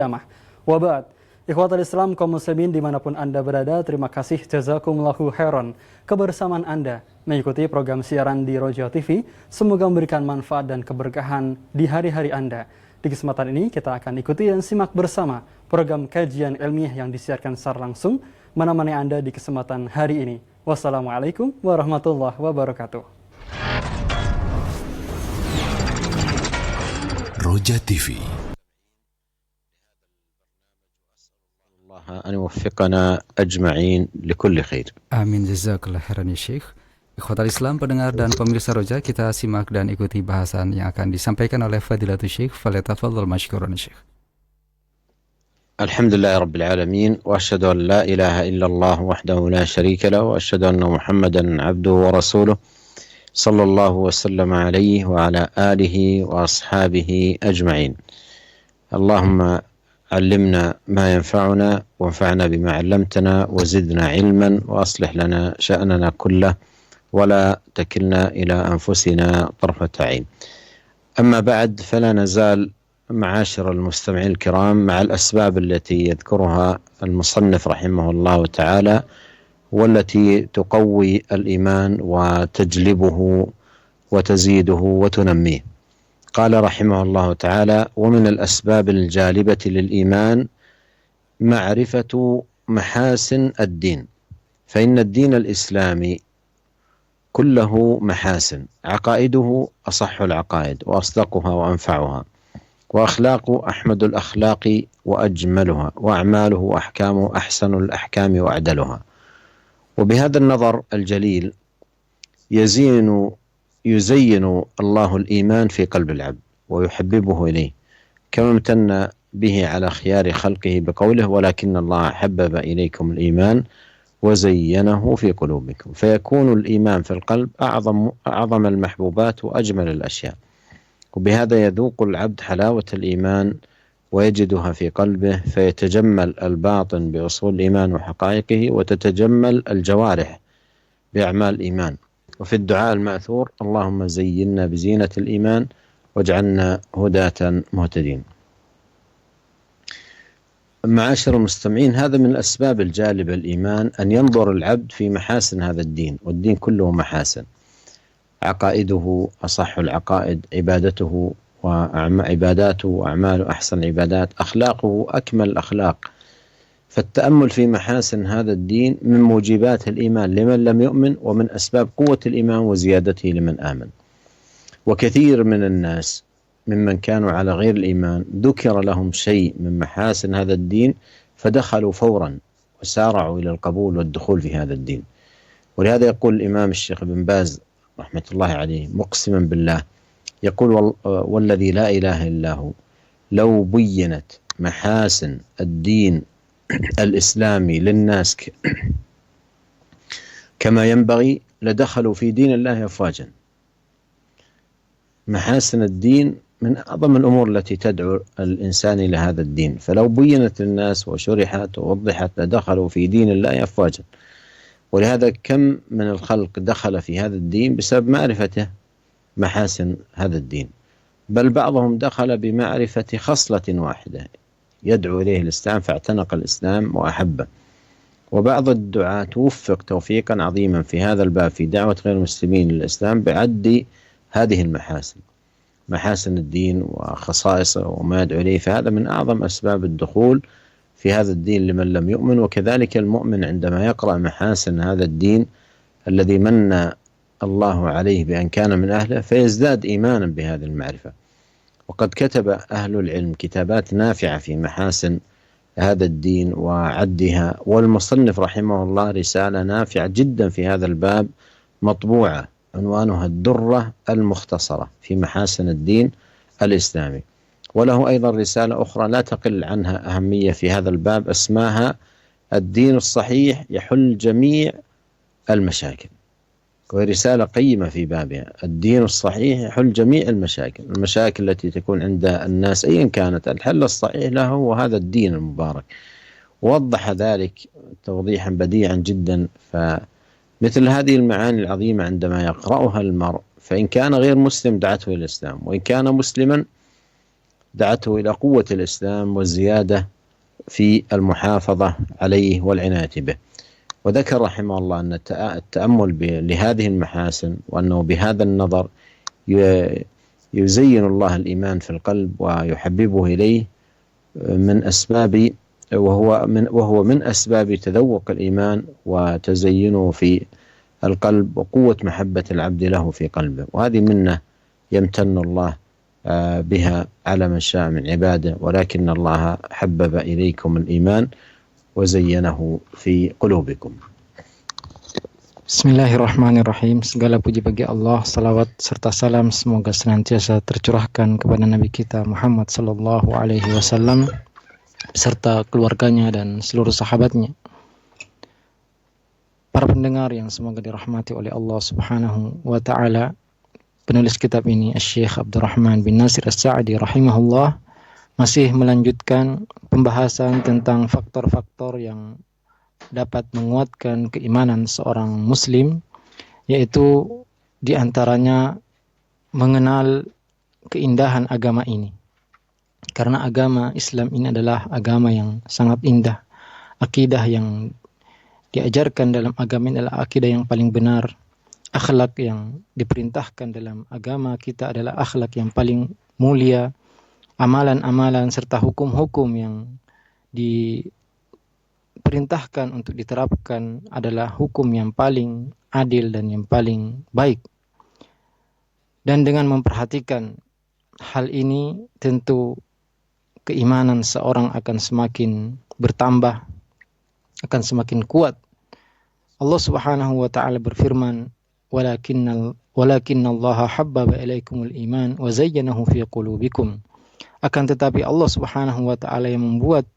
Damah. Wabad, ikhwatal Islam kaum muslimin dimanapun Anda berada, terima kasih jazakumullahu khairan kebersamaan Anda mengikuti program siaran di Roja TV. Semoga memberikan manfaat dan keberkahan di hari-hari Anda. Di kesempatan ini kita akan ikuti dan simak bersama program kajian ilmiah yang disiarkan secara langsung menemani Anda di kesempatan hari ini. Wassalamualaikum warahmatullahi wabarakatuh. Roja TV. أن يوفقنا أجمعين لكل خير. Amin, jazakallah khairan ya Syekh. Ikhwatal Islam, pendengar dan pemirsa Roja, kita simak dan ikuti bahasan yang akan disampaikan oleh Fadilatul Syekh. Falyatafadhal mashkuran Syekh. الحمد لله رب العالمين وأشهد أن لا إله إلا الله وحده لا شريك له وأشهد أن محمدا عبده ورسوله صلى الله وسلم عليه وعلى آله وأصحابه أجمعين. اللهم علمنا ما ينفعنا وانفعنا بما علمتنا وزدنا علما وأصلح لنا شأننا كله ولا تكلنا إلى أنفسنا طرفة عين. أما بعد، فلا نزال معاشر المستمعين الكرام مع الأسباب التي يذكرها المصنف رحمه الله تعالى والتي تقوي الإيمان وتجلبه وتزيده وتنميه. قال رحمه الله تعالى: ومن الأسباب الجالبة للإيمان معرفة محاسن الدين، فإن الدين الإسلامي كله محاسن، عقائده أصح العقائد وأصدقها وأنفعها، وأخلاق أحمد الأخلاق وأجملها، وأعماله وأحكامه أحسن الأحكام وأعدلها. وبهذا النظر الجليل يزين الله الإيمان في قلب العبد ويحببه إليه، كما امتن به على خيار خلقه بقوله: ولكن الله حبب إليكم الإيمان وزينه في قلوبكم، فيكون الإيمان في القلب أعظم المحبوبات وأجمل الأشياء. وبهذا يذوق العبد حلاوة الإيمان ويجدها في قلبه، فيتجمل الباطن بأصول الإيمان وحقائقه، وتتجمل الجوارح بأعمال الإيمان. وفي الدعاء المأثور: اللهم زينا بزينة الإيمان واجعلنا هداة مهتدين. معاشر المستمعين، هذا من الأسباب الجالبة الإيمان أن ينظر العبد في محاسن هذا الدين، والدين كله محاسن، عقائده أصح العقائد، عبادته وعباداته وأعماله أحسن العبادات، أخلاقه أكمل الأخلاق. فالتأمل في محاسن هذا الدين من موجبات الإيمان لمن لم يؤمن، ومن أسباب قوة الإيمان وزيادته لمن آمن. وكثير من الناس ممن كانوا على غير الإيمان ذكر لهم شيء من محاسن هذا الدين فدخلوا فورا وسارعوا إلى القبول والدخول في هذا الدين. ولهذا يقول الإمام الشيخ بن باز رحمة الله عليه مقسما بالله، يقول: والذي لا إله إلا هو، لو بينت محاسن الدين الإسلامي للناس كما ينبغي لدخلوا في دين الله أفواجا. محاسن الدين من أعظم الأمور التي تدعو الإنسان إلى هذا الدين، فلو بينت للناس وشرحت ووضحت لدخلوا في دين الله أفواجا. ولهذا كم من الخلق دخل في هذا الدين بسبب معرفته محاسن هذا الدين، بل بعضهم دخل بمعرفة خصلة واحدة يدعو إليه الإسلام فاعتنق الإسلام وأحبه. وبعض الدعاة توفق توفيقا عظيما في هذا الباب في دعوة غير المسلمين للإسلام بعد هذه المحاسن، محاسن الدين وخصائصه وما يدعو إليه، فهذا من أعظم أسباب الدخول في هذا الدين لمن لم يؤمن. وكذلك المؤمن عندما يقرأ محاسن هذا الدين الذي من الله عليه بأن كان من أهله فيزداد إيمانا بهذه المعرفة. وقد كتب أهل العلم كتابات نافعة في محاسن هذا الدين وعدها، والمصنف رحمه الله رسالة نافعة جدا في هذا الباب مطبوعة عنوانها الدرة المختصرة في محاسن الدين الإسلامي. وله أيضا رسالة أخرى لا تقل عنها أهمية في هذا الباب اسمها الدين الصحيح يحل جميع المشاكل، وهي رسالة قيمة في بابها. الدين الصحيح يحل جميع المشاكل التي تكون عند الناس أيا كانت، الحل الصحيح له هو هذا الدين المبارك. ووضح ذلك توضيحا بديعا جدا. فمثل هذه المعاني العظيمة عندما يقرأها المرء، فإن كان غير مسلم دعته إلى الإسلام، وإن كان مسلما دعته إلى قوة الإسلام والزيادة في المحافظة عليه والعناية به. وذكر رحمه الله أن التأمل لهذه المحاسن وأنه بهذا النظر يزين الله الإيمان في القلب ويحببه إليه من أسباب وهو من أسباب تذوق الإيمان وتزينه في القلب وقوة محبة العبد له في قلبه. وهذه منة يمتن الله بها على من شاء من عباده، ولكن الله حبب إليكم الإيمان وزينه في قلوبكم. Bismillahirrahmanirrahim. Segala puji bagi Allah, salawat serta salam semoga senantiasa tercurahkan kepada Nabi kita Muhammad sallallahu alaihi wasallam beserta keluarganya dan seluruh sahabatnya. Para pendengar yang semoga dirahmati oleh Allah Subhanahu wa taala, penulis kitab ini Syekh Abdurrahman bin Nasir As-Sa'di rahimahullah masih melanjutkan pembahasan tentang faktor-faktor yang dapat menguatkan keimanan seorang muslim, yaitu diantaranya mengenal keindahan agama ini. Karena agama Islam ini adalah agama yang sangat indah. Akidah yang diajarkan dalam agama ini adalah akidah yang paling benar. Akhlak yang diperintahkan dalam agama kita adalah akhlak yang paling mulia. Amalan-amalan serta hukum-hukum yang diperintahkan untuk diterapkan adalah hukum yang paling adil dan yang paling baik. Dan dengan memperhatikan hal ini, tentu keimanan seorang akan semakin bertambah, akan semakin kuat. Allah Subhanahu wa taala berfirman, "Walakinnallaha habbaba ilaikumul iman wa zayyanahu fi qulubikum." Akan tetapi Allah Subhanahu wa taala yang membuat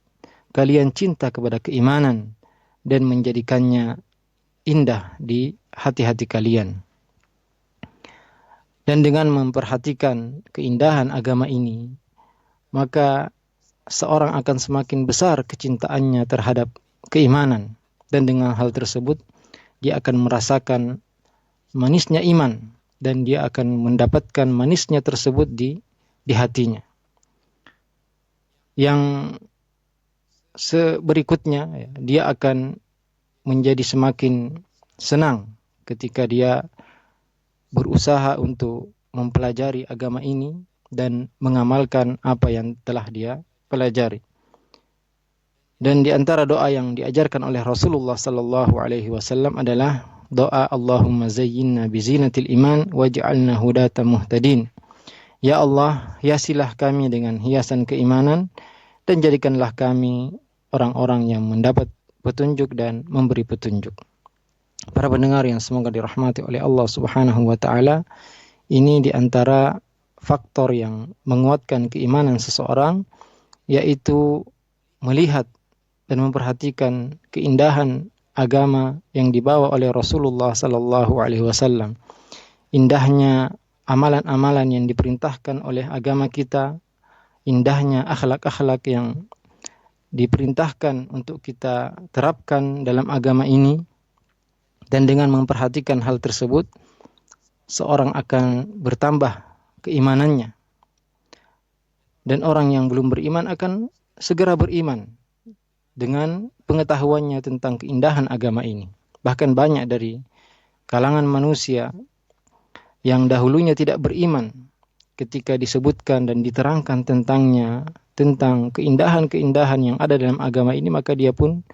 kalian cinta kepada keimanan dan menjadikannya indah di hati-hati kalian. Dan dengan memperhatikan keindahan agama ini, maka seorang akan semakin besar kecintaannya terhadap keimanan. Dan dengan hal tersebut, dia akan merasakan manisnya iman. Dan dia akan mendapatkan manisnya tersebut di hatinya. Yang berikutnya, dia akan menjadi semakin senang ketika dia berusaha untuk mempelajari agama ini dan mengamalkan apa yang telah dia pelajari. Dan di antara doa yang diajarkan oleh Rasulullah sallallahu alaihi wasallam adalah doa Allahumma zayyinna bizinatil iman waj'alna hudatan muhtadin. Ya Allah, hiasilah kami dengan hiasan keimanan dan jadikanlah kami orang-orang yang mendapat petunjuk dan memberi petunjuk. Para pendengar yang semoga dirahmati oleh Allah Subhanahu wa taala, ini di antara faktor yang menguatkan keimanan seseorang, yaitu melihat dan memperhatikan keindahan agama yang dibawa oleh Rasulullah sallallahu alaihi wasallam. Indahnya amalan-amalan yang diperintahkan oleh agama kita, indahnya akhlak-akhlak yang diperintahkan untuk kita terapkan dalam agama ini. Dan dengan memperhatikan hal tersebut, seorang akan bertambah keimanannya. Dan orang yang belum beriman akan segera beriman dengan pengetahuannya tentang keindahan agama ini. Bahkan banyak dari kalangan manusia yang dahulunya tidak beriman, ketika disebutkan dan diterangkan tentangnya, tentang keindahan-keindahan yang ada dalam agama ini, maka dia pun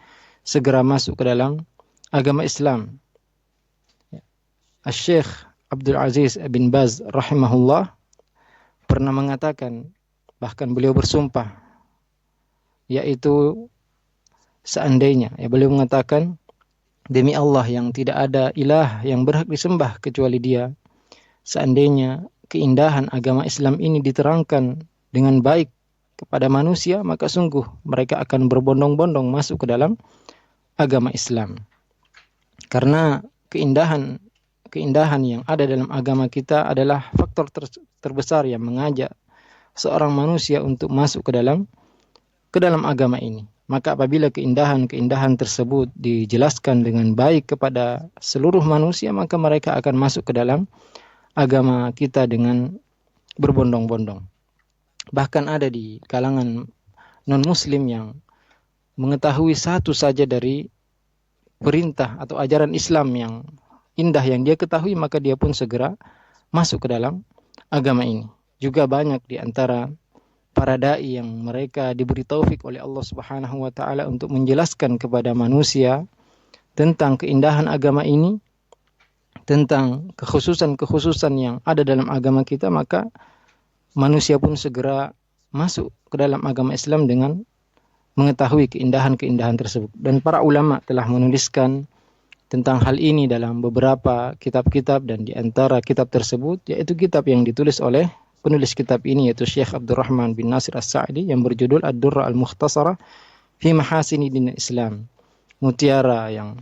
segera masuk ke dalam agama Islam. Syekh Abdul Aziz bin Baz rahimahullah pernah mengatakan, bahkan beliau bersumpah, yaitu seandainya, beliau mengatakan, demi Allah yang tidak ada ilah yang berhak disembah kecuali Dia, seandainya keindahan agama Islam ini diterangkan dengan baik kepada manusia, maka sungguh mereka akan berbondong-bondong masuk ke dalam agama Islam. Karena keindahan yang ada dalam agama kita adalah faktor terbesar yang mengajak seorang manusia untuk masuk ke dalam agama ini. Maka apabila keindahan tersebut dijelaskan dengan baik kepada seluruh manusia, maka mereka akan masuk ke dalam agama kita dengan berbondong-bondong. Bahkan ada di kalangan non-muslim yang mengetahui satu saja dari perintah atau ajaran Islam yang indah yang dia ketahui, maka dia pun segera masuk ke dalam agama ini. Juga banyak di antara para dai yang mereka diberi taufik oleh Allah Subhanahu wa taala untuk menjelaskan kepada manusia tentang keindahan agama ini, tentang kekhususan-kekhususan yang ada dalam agama kita, maka manusia pun segera masuk ke dalam agama Islam dengan mengetahui keindahan-keindahan tersebut. Dan para ulama telah menuliskan tentang hal ini dalam beberapa kitab-kitab, dan di antara kitab tersebut yaitu kitab yang ditulis oleh penulis kitab ini, yaitu Syekh Abdurrahman bin Nasir As-Sa'di, yang berjudul Ad-Durra Al-Mukhtasarah fi Mahasini Din Islam, mutiara yang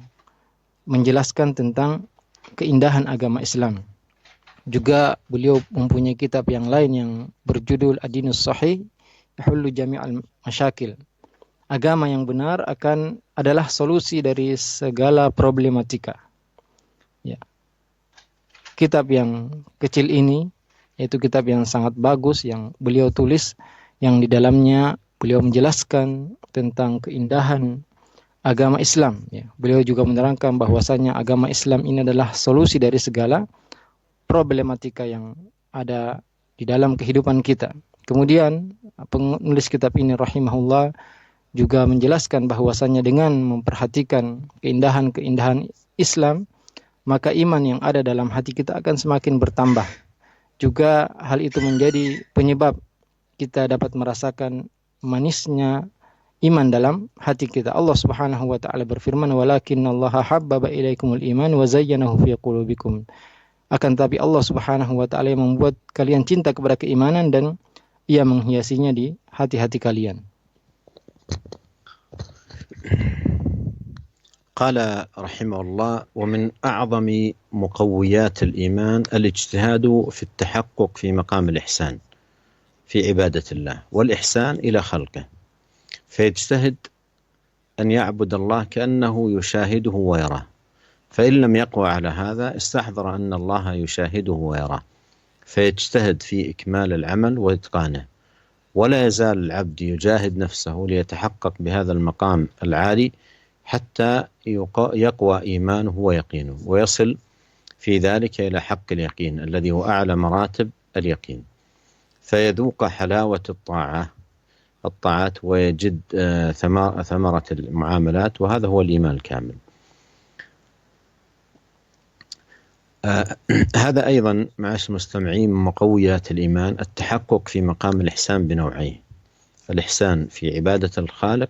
menjelaskan tentang keindahan agama Islam. Juga beliau mempunyai kitab yang lain yang berjudul Ad-Dinus Sahih Yahullu Jami'al Masyakil, agama yang benar adalah solusi dari segala problematika. Ya. Kitab yang kecil ini, yaitu kitab yang sangat bagus yang beliau tulis, yang di dalamnya beliau menjelaskan tentang keindahan agama Islam. Ya. Beliau juga menerangkan bahwasanya agama Islam ini adalah solusi dari segala problematika yang ada di dalam kehidupan kita. Kemudian penulis kitab ini rahimahullah juga menjelaskan bahwasanya dengan memperhatikan keindahan-keindahan Islam, maka iman yang ada dalam hati kita akan semakin bertambah. Juga hal itu menjadi penyebab kita dapat merasakan manisnya iman dalam hati kita. Allah Subhanahu wa taala berfirman, "Walakinnallaha habbaba ilaikumul iman wa zayyanahu fi qulubikum." Akan tetapi Allah Subhanahu wa taala yang membuat kalian cinta kepada keimanan dan Ia menghiasinya di hati-hati kalian. قال رحمه الله: ومن أعظم مقويات الإيمان الاجتهاد في التحقق في مقام الإحسان في عبادة الله والإحسان إلى خلقه، فيجتهد أن يعبد الله كأنه يشاهده ويراه، فإن لم يقوى على هذا استحضر أن الله يشاهده ويراه، فيجتهد في إكمال العمل وإتقانه، ولا يزال العبد يجاهد نفسه ليتحقق بهذا المقام العالي حتى يقوى إيمانه ويقينه، ويصل في ذلك إلى حق اليقين الذي هو أعلى مراتب اليقين، فيذوق حلاوة الطاعات ويجد ثمرة المعاملات، وهذا هو الإيمان الكامل. هذا أيضا معاشر المستمعين من مقويات الإيمان التحقق في مقام الإحسان بنوعيه: الإحسان في عبادة الخالق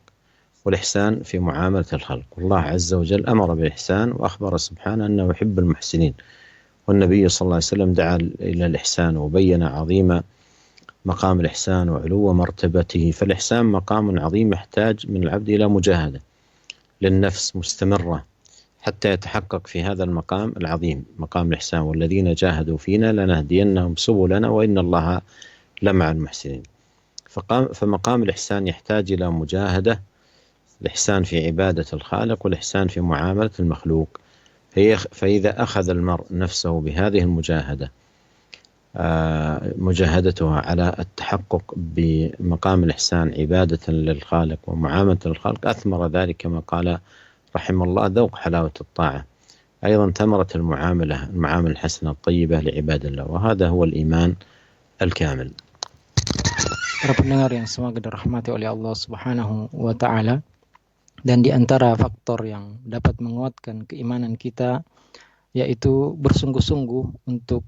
والإحسان في معاملة الخلق. والله عز وجل أمر بالإحسان وأخبر سبحانه أنه يحب المحسنين، والنبي صلى الله عليه وسلم دعا إلى الإحسان وبين عظيم مقام الإحسان وعلو مرتبته. فالإحسان مقام عظيم يحتاج من العبد إلى مجاهدة للنفس مستمرة حتى يتحقق في هذا المقام العظيم، مقام الإحسان: والذين جاهدوا فينا لنهدينهم سبلنا وإن الله لمع المحسنين. فمقام الإحسان يحتاج إلى مجاهدة، الإحسان في عبادة الخالق والإحسان في معاملة المخلوق. فإذا أخذ المرء نفسه بهذه المجاهدة، مجاهدتها على التحقق بمقام الإحسان عبادة للخالق ومعاملة الخلق، أثمر ذلك كما قال رحمه الله ذوق حلاوة الطاعة، أيضا ثمرة المعاملة الحسنة الطيبة لعباد الله، وهذا هو الإيمان الكامل. Para pendengar yang semoga dirahmati oleh Allah Subhanahu wa taala, dan di antara faktor yang dapat menguatkan keimanan kita yaitu bersungguh-sungguh untuk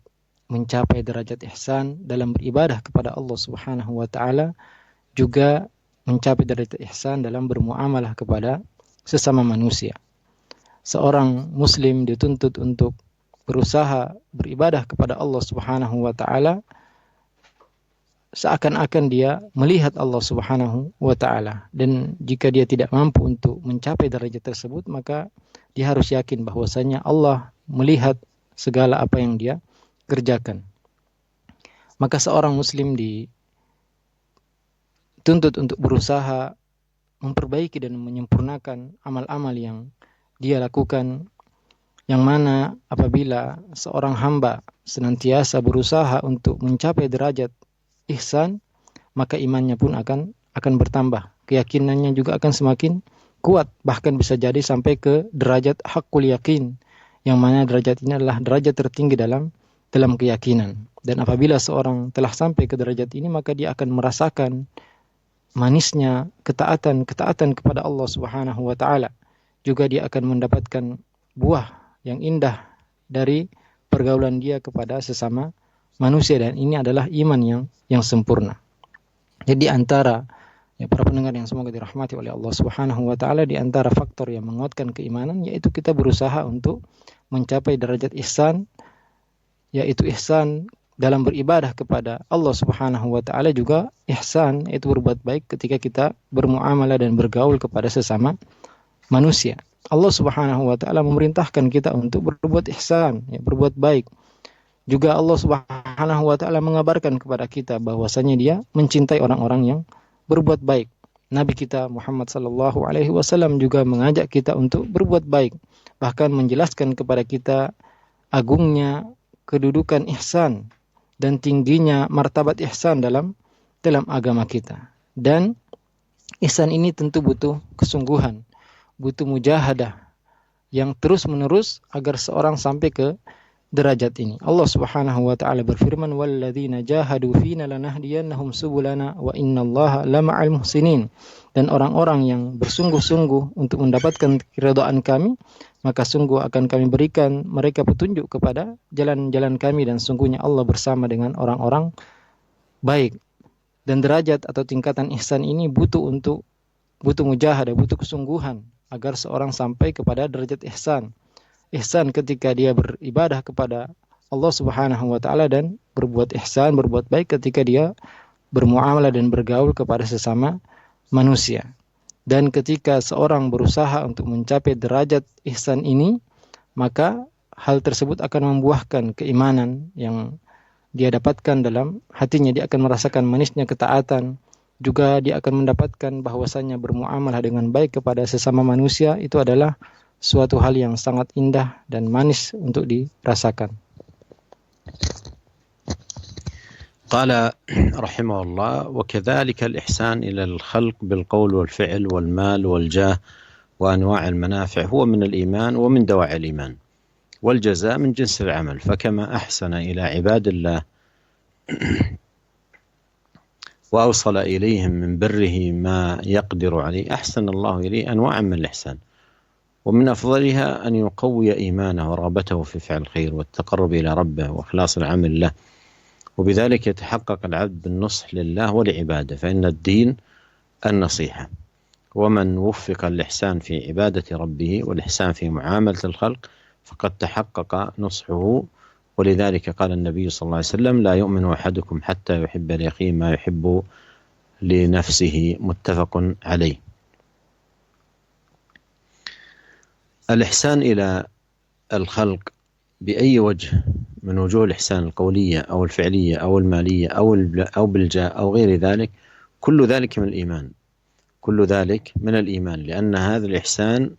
mencapai derajat ihsan dalam beribadah kepada Allah Subhanahu wa taala, juga mencapai derajat ihsan dalam bermuamalah kepada sesama manusia. Seorang muslim dituntut untuk berusaha beribadah kepada Allah Subhanahu wa taala seakan-akan dia melihat Allah Subhanahu wa taala, dan jika dia tidak mampu untuk mencapai derajat tersebut, maka dia harus yakin bahwasanya Allah melihat segala apa yang dia kerjakan. Maka seorang muslim dituntut untuk berusaha memperbaiki dan menyempurnakan amal-amal yang dia lakukan, yang mana apabila seorang hamba senantiasa berusaha untuk mencapai derajat ihsan, maka imannya pun akan bertambah. Keyakinannya juga akan semakin kuat, bahkan bisa jadi sampai ke derajat haqqul yakin, yang mana derajat ini adalah derajat tertinggi dalam keyakinan. Dan apabila seorang telah sampai ke derajat ini, maka dia akan merasakan manisnya ketaatan kepada Allah Subhanahu wa taala. Juga dia akan mendapatkan buah yang indah dari pergaulan dia kepada sesama manusia, dan ini adalah iman yang sempurna. Jadi antara para pendengar yang semoga dirahmati oleh Allah Subhanahu wa taala, di antara faktor yang menguatkan keimanan yaitu kita berusaha untuk mencapai derajat ihsan, yaitu ihsan dalam beribadah kepada Allah Subhanahu wa taala, juga ihsan yaitu berbuat baik ketika kita bermuamalah dan bergaul kepada sesama manusia. Allah Subhanahu wa taala memerintahkan kita untuk berbuat ihsan, berbuat baik. Juga Allah Subhanahu wa taala mengabarkan kepada kita bahwasanya Dia mencintai orang-orang yang berbuat baik. Nabi kita Muhammad sallallahu alaihi wasallam juga mengajak kita untuk berbuat baik, bahkan menjelaskan kepada kita agungnya kedudukan ihsan dan tingginya martabat ihsan dalam agama kita. Dan ihsan ini tentu butuh kesungguhan, butuh mujahadah yang terus-menerus agar seorang sampai ke derajat ini. Allah Subhanahu wa taala berfirman, "Walladzina jahadu fina lanahdiyannahum subulana wa innallaha lama'al muhsinin." Dan orang-orang yang bersungguh-sungguh untuk mendapatkan keridhaan kami, maka sungguh akan kami berikan mereka petunjuk kepada jalan-jalan kami, dan sungguhnya Allah bersama dengan orang-orang baik. Dan derajat atau tingkatan ihsan ini butuh mujahadah, butuh kesungguhan agar seorang sampai kepada derajat ihsan. Ihsan ketika dia beribadah kepada Allah Subhanahu wa taala, dan berbuat ihsan, berbuat baik ketika dia bermuamalah dan bergaul kepada sesama manusia. Dan ketika seorang berusaha untuk mencapai derajat ihsan ini, maka hal tersebut akan membuahkan keimanan yang dia dapatkan dalam hatinya. Dia akan merasakan manisnya ketaatan. Juga dia akan mendapatkan bahwasanya bermuamalah dengan baik kepada sesama manusia itu adalah suatu hal yang sangat indah dan manis untuk dirasakan. قال رحمه الله: وكذلك الإحسان إلى الخلق بالقول والفعل والمال والجاه وأنواع المنافع هو من الإيمان ومن دواعي الإيمان، والجزاء من جنس العمل، فكما أحسن إلى عباد الله وأوصل إليهم من بره ما يقدر عليه، أحسن الله إليه أنواعا من الإحسان، ومن أفضلها أن يقوي إيمانه ورغبته في فعل الخير والتقرب إلى ربه وإخلاص العمل له، وبذلك يتحقق العبد بالنصح لله ولعباده، فإن الدين النصيحة، ومن وفق الإحسان في عبادة ربه والإحسان في معاملة الخلق فقد تحقق نصحه. ولذلك قال النبي صلى الله عليه وسلم: لا يؤمن أحدكم حتى يحب لأخيه ما يحب لنفسه، متفق عليه. الإحسان إلى الخلق بأي وجه من وجوه الإحسان القولية أو الفعلية أو المالية أو بالجاه أو غير ذلك، كل ذلك من الإيمان، كل ذلك من الإيمان، لأن هذا الإحسان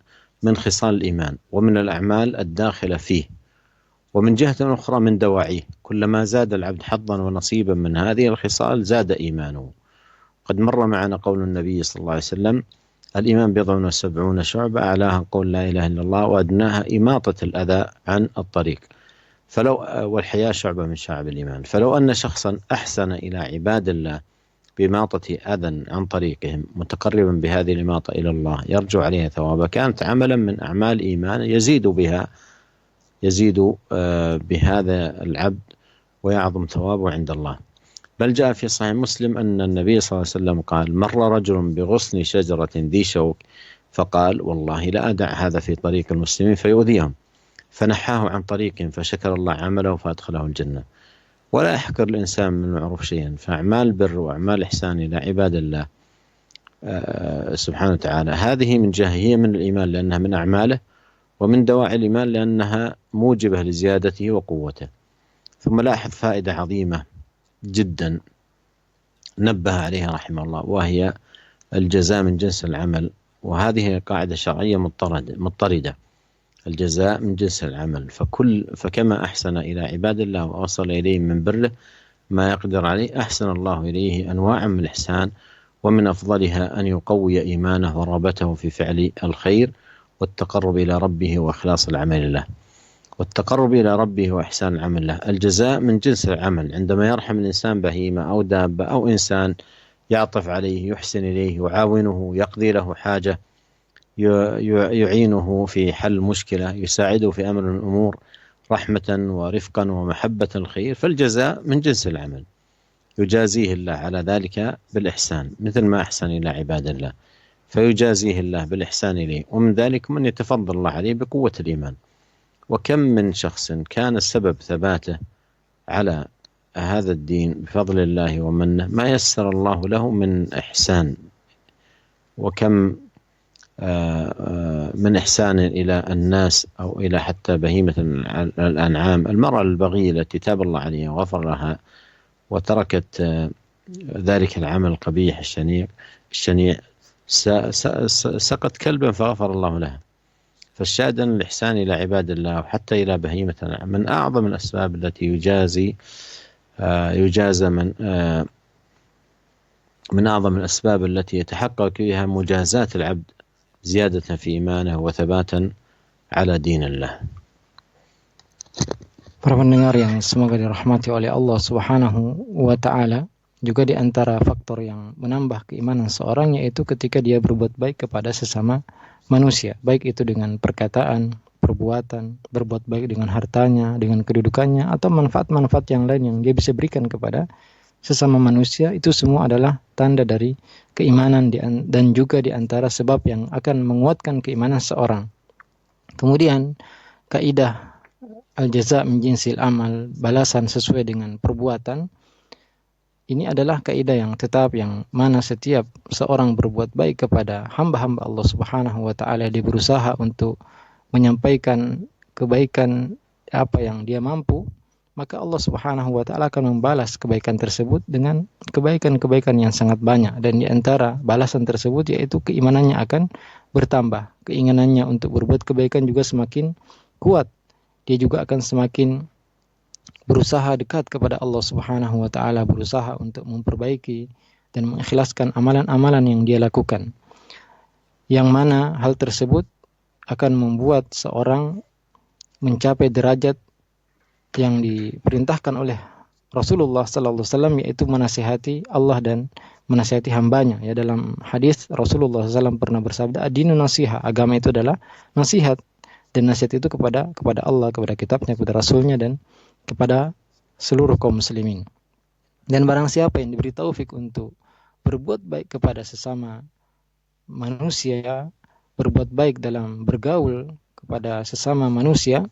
من خصال الإيمان ومن الأعمال الداخلة فيه، ومن جهة أخرى من دواعيه. كلما زاد العبد حظا ونصيبا من هذه الخصال زاد إيمانه. قد مر معنا قول النبي صلى الله عليه وسلم: الإيمان 70 شعبة، أعلاها قول لا إله إلا الله، وأدناها إماطة الأذى عن الطريق، والحياء شعبة من شعب الإيمان. فلو أن شخصا أحسن إلى عباد الله بإماطة أذى عن طريقهم متقربا بهذه الإماطة إلى الله يرجو عليها ثوابا، كانت عملا من أعمال إيمان يزيد بهذا العبد ويعظم ثوابه عند الله. بل جاء في صحيح مسلم أن النبي صلى الله عليه وسلم قال: مر رجل بغصن شجرة ذي شوك فقال: والله لا أدع هذا في طريق المسلمين فيؤذيهم، فنحاه عن طريقهم فشكر الله عمله فأدخله الجنة. ولا يحقر الإنسان من المعروف شيئا، فأعمال بر وأعمال إحسان إلى عباد الله سبحانه وتعالى هذه من جهة هي من الإيمان لأنها من أعماله، ومن دواعي الإيمان لأنها موجبة لزيادته وقوته. ثم لاحظ فائدة عظيمة جدا نبه عليها رحمه الله، وهي الجزاء من جنس العمل، وهذه قاعدة شرعية مضطردة، الجزاء من جنس العمل. فكما أحسن إلى عباد الله وأوصل إليهم من بره ما يقدر عليه أحسن الله إليه أنواعا من الإحسان، ومن أفضلها أن يقوي إيمانه ورغبته في فعل الخير والتقرب إلى ربه وإخلاص العمل له. والتقرب إلى ربه وإحسان العمل له الجزاء من جنس العمل. عندما يرحم الإنسان بهيمة أو دابة أو إنسان، يعطف عليه، يحسن إليه، يعاونه، يقضي له حاجة، يعينه في حل مشكلة، يساعده في أمر من الأمور رحمة ورفقا ومحبة الخير، فالجزاء من جنس العمل، يجازيه الله على ذلك بالإحسان، مثل ما أحسن إلى عباد الله فيجازيه الله بالإحسان إليه. ومن ذلك من يتفضل الله عليه بقوة الإيمان. وكم من شخص كان السبب ثباته على هذا الدين بفضل الله ومنه ما يسر الله له من إحسان، وكم من إحسان إلى الناس أو إلى حتى بهيمة الأنعام. المرأة البغية التي تاب الله عليها وغفر لها وتركت ذلك العمل القبيح الشنيع سقط كلبا فغفر الله لها. فالشاهد أن الإحسان إلى عباد الله وحتى إلى بهيمة الأنعام من أعظم الأسباب التي يجازى من أعظم الأسباب التي يتحقق فيها مجازاة العبد زيادة في إيمانه وثباتا على دين الله. Para pendengar yang semoga dirahmati oleh Allah Subhanahu wa Ta'ala, juga di antara faktor yang menambah keimanan seorang yaitu ketika dia berbuat baik kepada sesama manusia, baik itu dengan perkataan, perbuatan, berbuat baik dengan hartanya, dengan kedudukannya, atau manfaat-manfaat yang lain yang dia bisa berikan kepada sesama manusia. Itu semua adalah tanda dari keimanan dan juga di antara sebab yang akan menguatkan keimanan seorang. Kemudian kaidah al-jaza' min jinsil amal, balasan sesuai dengan perbuatan, ini adalah kaidah yang tetap, yang mana setiap seorang berbuat baik kepada hamba-hamba Allah Subhanahu wa Ta'ala, dia berusaha untuk menyampaikan kebaikan apa yang dia mampu, maka Allah Subhanahu wa Ta'ala akan membalas kebaikan tersebut dengan kebaikan-kebaikan yang sangat banyak. Dan di antara balasan tersebut yaitu keimanannya akan bertambah, keinginannya untuk berbuat kebaikan juga semakin kuat. Dia juga akan semakin berusaha dekat kepada Allah Subhanahu wa Ta'ala, berusaha untuk memperbaiki dan mengikhlaskan amalan-amalan yang dia lakukan, yang mana hal tersebut akan membuat seorang mencapai derajat yang diperintahkan oleh Rasulullah sallallahu alaihi wasallam, yaitu menasihati Allah dan menasihati hambanya. Ya, dalam hadis Rasulullah SAW pernah bersabda, ad-dinu nasiha, agama itu adalah nasihat. Dan nasihat itu kepada Allah, kepada kitabnya, kepada rasulnya, dan kepada seluruh kaum muslimin. Dan barang siapa yang diberi taufik untuk berbuat baik kepada sesama manusia, berbuat baik dalam bergaul kepada sesama manusia,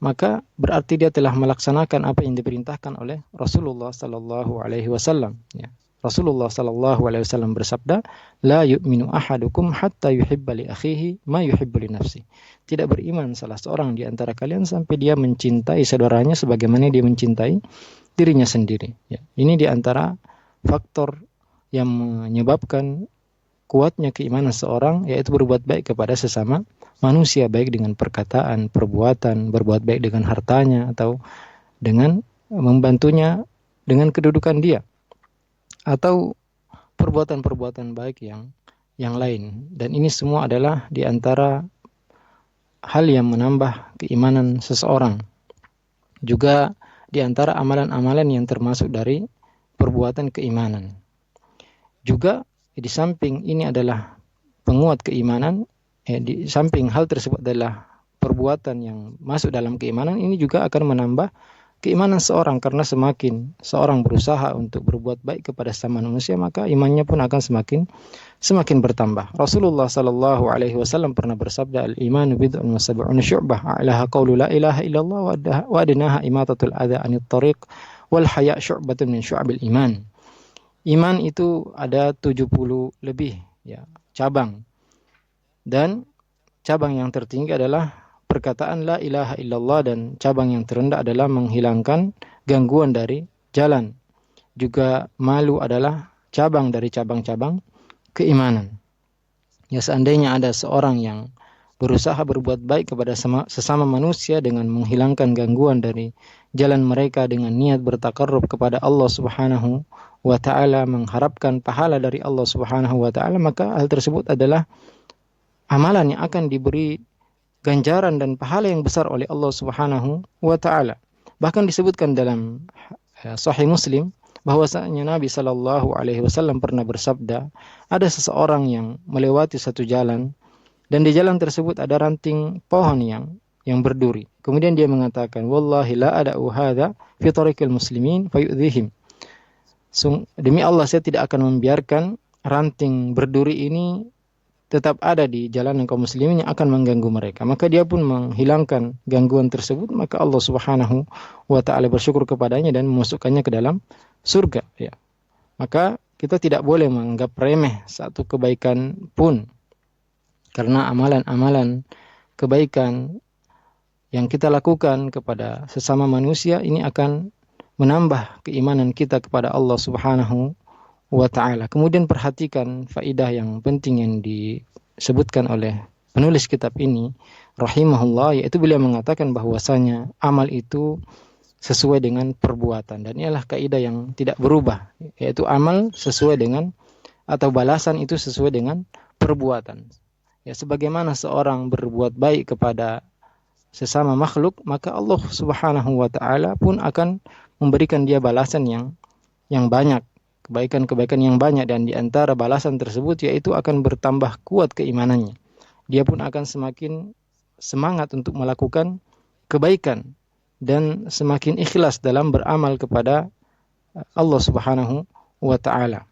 maka berarti dia telah melaksanakan apa yang diperintahkan oleh Rasulullah sallallahu alaihi wasallam. Ya. Rasulullah sallallahu alaihi wasallam bersabda, "La yu'minu ahadukum hatta yuhibba li akhihi ma yuhibbu li nafsi." Tidak beriman salah seorang di antara kalian sampai dia mencintai saudaranya sebagaimana dia mencintai dirinya sendiri. Ya. Ini di antara faktor yang menyebabkan kuatnya keimanan seorang, yaitu berbuat baik kepada sesama manusia, baik dengan perkataan, perbuatan, berbuat baik dengan hartanya, atau dengan membantunya dengan kedudukan dia, atau perbuatan-perbuatan baik yang lain. Dan ini semua adalah di antara hal yang menambah keimanan seseorang. Juga di antara amalan-amalan yang termasuk dari perbuatan keimanan. Juga di samping ini adalah penguat keimanan, di samping hal tersebut adalah perbuatan yang masuk dalam keimanan, ini juga akan menambah keimanan seorang, karena semakin seorang berusaha untuk berbuat baik kepada sesama manusia, maka imannya pun akan semakin bertambah. Rasulullah sallallahu alaihi wasallam pernah bersabda, al-imanu bid'un wa sab'una syu'bah, a'laha qawlu la ilaha illallah wa adnaha imatatul adza 'anit thariq wal haya' syu'batun min syu'abil iman. Iman itu ada 70 lebih ya cabang. Dan cabang yang tertinggi adalah perkataan la ilaha illallah, dan cabang yang terendah adalah menghilangkan gangguan dari jalan. Juga malu adalah cabang dari cabang-cabang keimanan. Ya, seandainya ada seorang yang berusaha berbuat baik kepada sesama manusia dengan menghilangkan gangguan dari jalan mereka dengan niat bertakarrub kepada Allah Subhanahu wa ta'ala, mengharapkan pahala dari Allah Subhanahu wa ta'ala, maka hal tersebut adalah amalan yang akan diberi ganjaran dan pahala yang besar oleh Allah Subhanahu wa ta'ala. Bahkan disebutkan dalam Sahih Muslim bahwasanya Nabi Shallallahu Alaihi Wasallam pernah bersabda, ada seseorang yang melewati satu jalan dan di jalan tersebut ada ranting pohon yang berduri. Kemudian dia mengatakan, wallahi la ada'u hadza fi tariqil muslimin fayu'dhihim. Demi Allah, saya tidak akan membiarkan ranting berduri ini tetap ada di jalan kaum muslimin yang akan mengganggu mereka. Maka dia pun menghilangkan gangguan tersebut, maka Allah Subhanahu wa ta'ala bersyukur kepadanya dan memasukkannya ke dalam surga. Ya. Maka kita tidak boleh menganggap remeh satu kebaikan pun, karena amalan-amalan kebaikan yang kita lakukan kepada sesama manusia ini akan menambah keimanan kita kepada Allah Subhanahu wa ta'ala. Kemudian perhatikan faedah yang penting yang disebutkan oleh penulis kitab ini rahimahullah, yaitu beliau mengatakan bahwasanya amal itu sesuai dengan perbuatan, dan ialah kaidah yang tidak berubah, yaitu amal sesuai dengan atau balasan itu sesuai dengan perbuatan. Ya, sebagaimana seorang berbuat baik kepada sesama makhluk, maka Allah Subhanahu wa ta'ala pun akan memberikan dia balasan yang banyak, kebaikan-kebaikan yang banyak, dan di antara balasan tersebut yaitu akan bertambah kuat keimanannya. Dia pun akan semakin semangat untuk melakukan kebaikan dan semakin ikhlas dalam beramal kepada Allah Subhanahu wa ta'ala.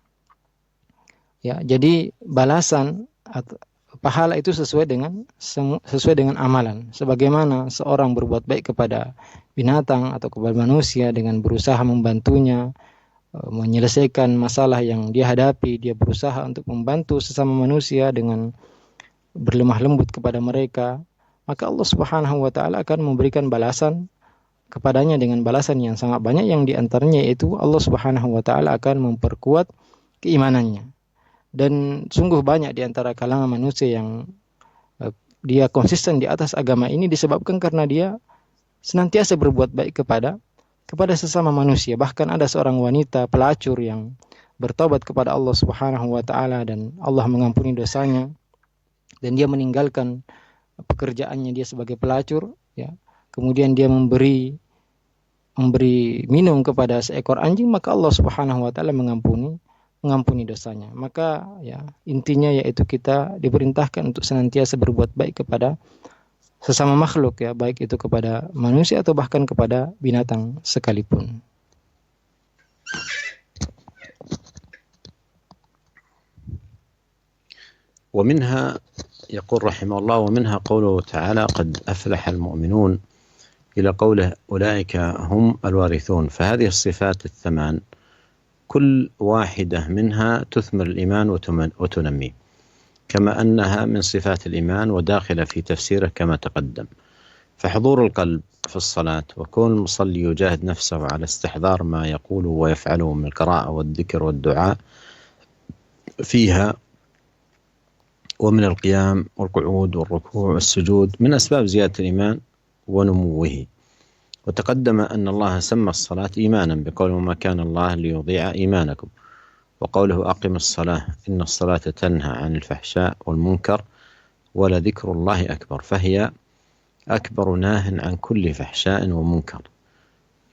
Ya, jadi balasan atau pahala itu sesuai dengan amalan. Sebagaimana seorang berbuat baik kepada binatang atau kepada manusia dengan berusaha membantunya menyelesaikan masalah yang dia hadapi, dia berusaha untuk membantu sesama manusia dengan berlemah lembut kepada mereka, maka Allah Subhanahu wa ta'ala akan memberikan balasan kepadanya dengan balasan yang sangat banyak, yang diantaranya yaitu Allah Subhanahu wa ta'ala akan memperkuat keimanannya. Dan sungguh banyak di antara kalangan manusia yang dia konsisten di atas agama ini disebabkan karena dia senantiasa berbuat baik kepada sesama manusia. Bahkan ada seorang wanita pelacur yang bertobat kepada Allah Subhanahu wa ta'ala dan Allah mengampuni dosanya, dan dia meninggalkan pekerjaannya dia sebagai pelacur, ya. Kemudian dia memberi minum kepada seekor anjing, maka Allah Subhanahu wa ta'ala mengampuni dosanya. Maka ya, intinya yaitu kita diperintahkan untuk senantiasa berbuat baik kepada sesama makhluk, ya, baik itu kepada manusia atau bahkan kepada binatang sekalipun. ومنها يقول رحمه الله ومنها قوله تعالى قد أفلح المؤمنون إلى قوله أولئك هم الوارثون. فهذه الصفات الثمان كل واحدة منها تثمر الإيمان وتنميه، كما أنها من صفات الإيمان وداخلة في تفسيره كما تقدم. فحضور القلب في الصلاة وكون المصلي يجاهد نفسه على استحضار ما يقوله ويفعله من القراءة والذكر والدعاء فيها ومن القيام والقعود والركوع والسجود من أسباب زيادة الإيمان ونموه. وتقدم أن الله سمى الصلاة إيمانا بقوله ما كان الله ليضيع إيمانكم، وقوله أقم الصلاة إن الصلاة تنهى عن الفحشاء والمنكر ولذكر الله أكبر، فهي أكبر ناه عن كل فحشاء ومنكر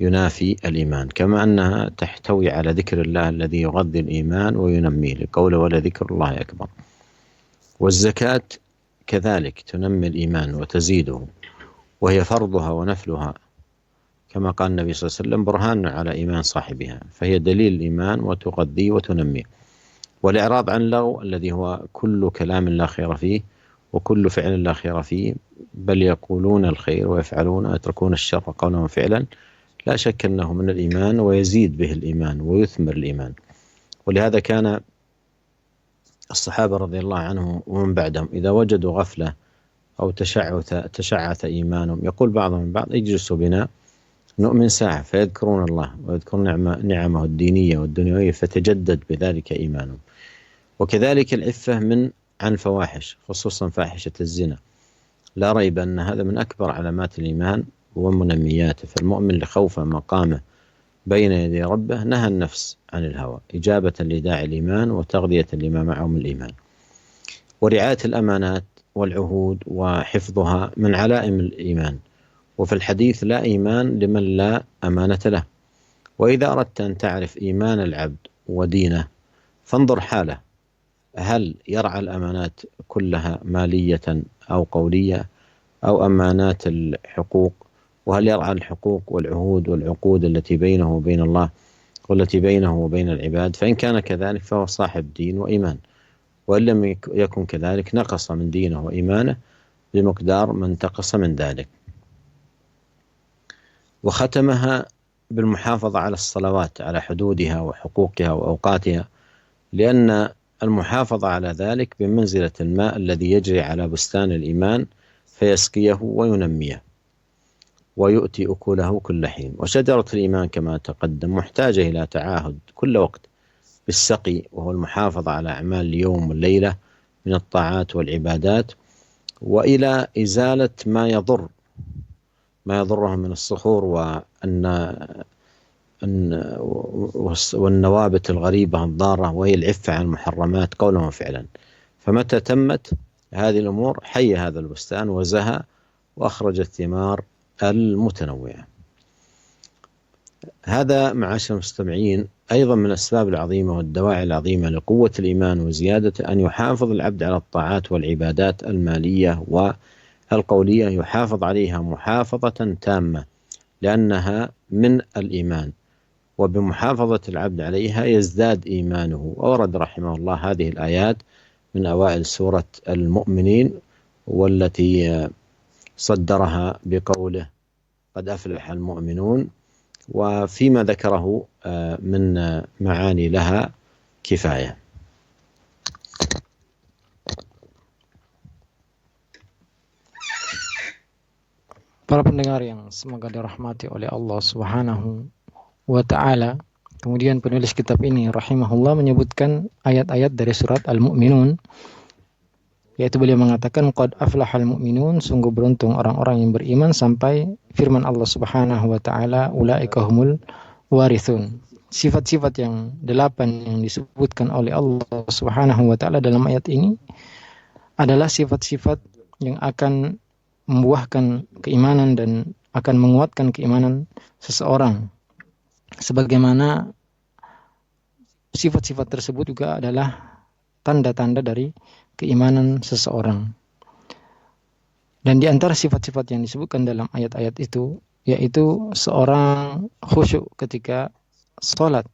ينافي الإيمان، كما أنها تحتوي على ذكر الله الذي يغذي الإيمان وينميه لقوله ولذكر الله أكبر. والزكاة كذلك تنمي الإيمان وتزيده، وهي فرضها ونفلها كما قال النبي صلى الله عليه وسلم برهان على إيمان صاحبها، فهي دليل الإيمان وتغذيه وتنميه. والإعراض عن اللغو الذي هو كل كلام لا خير فيه وكل فعل لا خير فيه، بل يقولون الخير ويفعلون ويتركون الشر قولا وفعلا، لا شك أنه من الإيمان ويزيد به الإيمان ويثمر الإيمان. ولهذا كان الصحابة رضي الله عنهم ومن بعدهم إذا وجدوا غفلة أو تشعث إيمانهم يقول بعضهم من بعض اجلسوا بنا نؤمن ساعة، فيذكرون الله ويذكرون نعمه الدينية والدنيوية فتجدد بذلك إيمانهم. وكذلك العفة عن الفواحش خصوصا فاحشة الزنا، لا ريب أن هذا من أكبر علامات الإيمان ومنمياته. فالمؤمن لخوف مقامه بين يدي ربه نهى النفس عن الهوى إجابة لداعي الإيمان وتغذية لما معه من الإيمان. ورعاية الأمانات والعهود وحفظها من علائم الإيمان. وفي الحديث: لا إيمان لمن لا أمانة له. وإذا أردت أن تعرف إيمان العبد ودينه فانظر حاله، هل يرعى الأمانات كلها مالية أو قولية أو أمانات الحقوق، وهل يرعى الحقوق والعهود والعقود التي بينه وبين الله والتي بينه وبين العباد. فإن كان كذلك فهو صاحب دين وإيمان، وإن لم يكن كذلك نقص من دينه وإيمانه بمقدار ما انتقص من ذلك. وختمها بالمحافظة على الصلوات على حدودها وحقوقها وأوقاتها، لأن المحافظة على ذلك بمنزلة الماء الذي يجري على بستان الإيمان فيسقيه وينميه ويؤتي أكله كل حين. وشجرة الإيمان كما تقدم محتاجة إلى تعاهد كل وقت بالسقي، وهو المحافظة على أعمال اليوم والليلة من الطاعات والعبادات، وإلى إزالة ما يضرهم من الصخور والنوابت الغريبة الضارة، وهي العفة عن المحرمات قولا وفعلا. فمتى تمت هذه الأمور حي هذا البستان وزهى وأخرج الثمار المتنوعة. هذا معاشر المستمعين أيضا من الأسباب العظيمة والدواعي العظيمة لقوة الإيمان وزيادة، أن يحافظ العبد على الطاعات والعبادات المالية والقولية، يحافظ عليها محافظة تامة لأنها من الإيمان، وبمحافظة العبد عليها يزداد إيمانه. وورد رحمه الله هذه الآيات من أوائل سورة المؤمنين، والتي صدرها بقوله: قد أفلح المؤمنون. وفيما ذكره من معاني لها كفاية. Para pendengar yang semoga dirahmati oleh Allah Subhanahu wa Ta'ala, kemudian penulis kitab ini rahimahullah menyebutkan ayat-ayat dari surat Al-Mu'minun, yaitu beliau mengatakan qad aflahal mu'minun, sungguh beruntung orang-orang yang beriman, sampai firman Allah Subhanahu wa Ta'ala ulaika humul warithun. Sifat-sifat yang 8 yang disebutkan oleh Allah Subhanahu wa Ta'ala dalam ayat ini adalah sifat-sifat yang akan membuahkan keimanan dan akan menguatkan keimanan seseorang. Sebagaimana sifat-sifat tersebut juga adalah tanda-tanda dari keimanan seseorang. Dan di antara sifat-sifat yang disebutkan dalam ayat-ayat itu, yaitu seorang khusyuk ketika sholat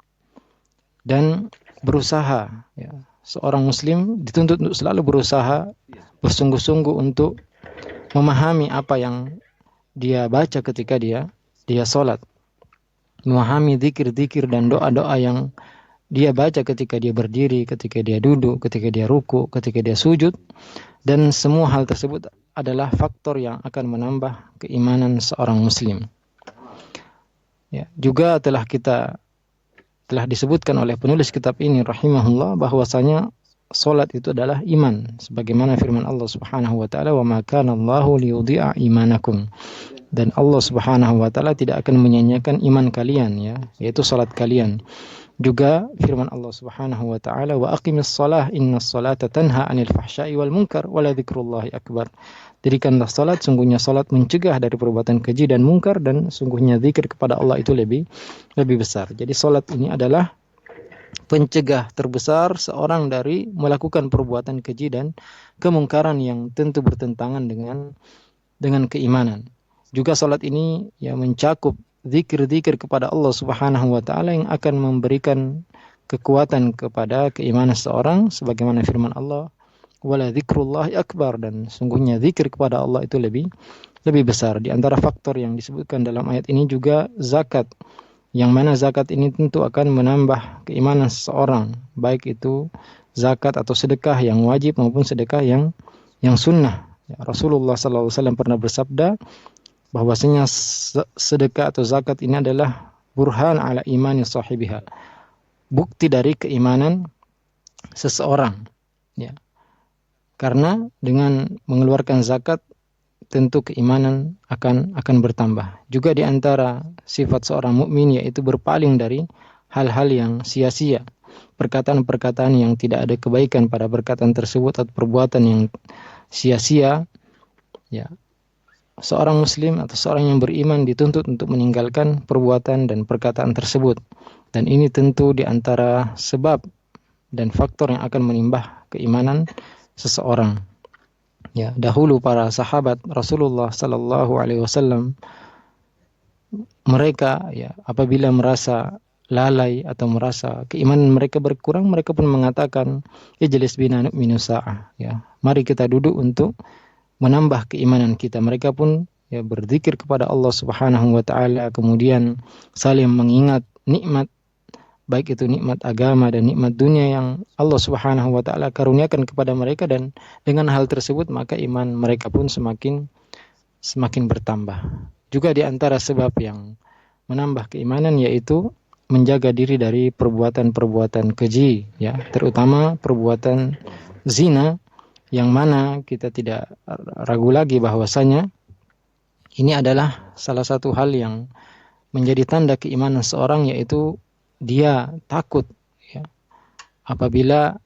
dan berusaha. Seorang muslim dituntut untuk selalu berusaha, bersungguh-sungguh untuk memahami apa yang dia baca ketika dia sholat, memahami zikir-zikir dan doa-doa yang dia baca ketika dia berdiri, ketika dia duduk, ketika dia ruku, ketika dia sujud, dan semua hal tersebut adalah faktor yang akan menambah keimanan seorang muslim. Juga telah disebutkan oleh penulis kitab ini rahimahullah bahwasanya salat itu adalah iman, sebagaimana firman Allah Subhanahu wa Ta'ala, wa ma kana Allahu liyudhi'a imanakum, dan Allah Subhanahu wa Ta'ala tidak akan menyanyiakan iman kalian, yaitu salat kalian. Juga firman Allah Subhanahu wa Ta'ala, wa aqimis shalah innas salata tanha 'anil fahsya'i wal munkar wa la dzikrullahi akbar. Dirikanlah salat, sungguhnya salat mencegah dari perbuatan keji dan mungkar, dan sungguhnya zikir kepada Allah itu lebih besar. Jadi salat ini adalah pencegah terbesar seorang dari melakukan perbuatan keji dan kemungkaran yang tentu bertentangan dengan keimanan. Juga salat ini mencakup zikir-zikir kepada Allah Subhanahu wa Ta'ala yang akan memberikan kekuatan kepada keimanan seorang, sebagaimana firman Allah, wala dzikrullahi akbar, dan sungguhnya zikir kepada Allah itu lebih besar. Di antara faktor yang disebutkan dalam ayat ini juga zakat, yang mana zakat ini tentu akan menambah keimanan seseorang, baik itu zakat atau sedekah yang wajib maupun sedekah yang sunnah. Rasulullah SAW pernah bersabda bahwasanya sedekah atau zakat ini adalah burhan ala imani sahibiha, bukti dari keimanan seseorang. Karena dengan mengeluarkan zakat tentu keimanan akan bertambah. Juga di antara sifat seorang mukmin yaitu berpaling dari hal-hal yang sia-sia, perkataan-perkataan yang tidak ada kebaikan pada perkataan tersebut atau perbuatan yang sia-sia. Ya, seorang muslim atau seorang yang beriman dituntut untuk meninggalkan perbuatan dan perkataan tersebut. Dan ini tentu di antara sebab dan faktor yang akan menambah keimanan seseorang. Ya, dahulu para sahabat Rasulullah sallallahu alaihi wasallam, mereka ya apabila merasa lalai atau merasa keimanan mereka berkurang, mereka pun mengatakan ijlis bina nu'minu sa'ah, ya. Mari kita duduk untuk menambah keimanan kita. Mereka pun ya berzikir kepada Allah Subhanahu wa taala, kemudian saling mengingat nikmat, baik itu nikmat agama dan nikmat dunia yang Allah Subhanahu wa taala karuniakan kepada mereka, dan dengan hal tersebut maka iman mereka pun semakin bertambah. Juga di antara sebab yang menambah keimanan yaitu menjaga diri dari perbuatan-perbuatan keji, ya, terutama perbuatan zina, yang mana kita tidak ragu lagi bahwasanya ini adalah salah satu hal yang menjadi tanda keimanan seorang, yaitu dia takut ya apabila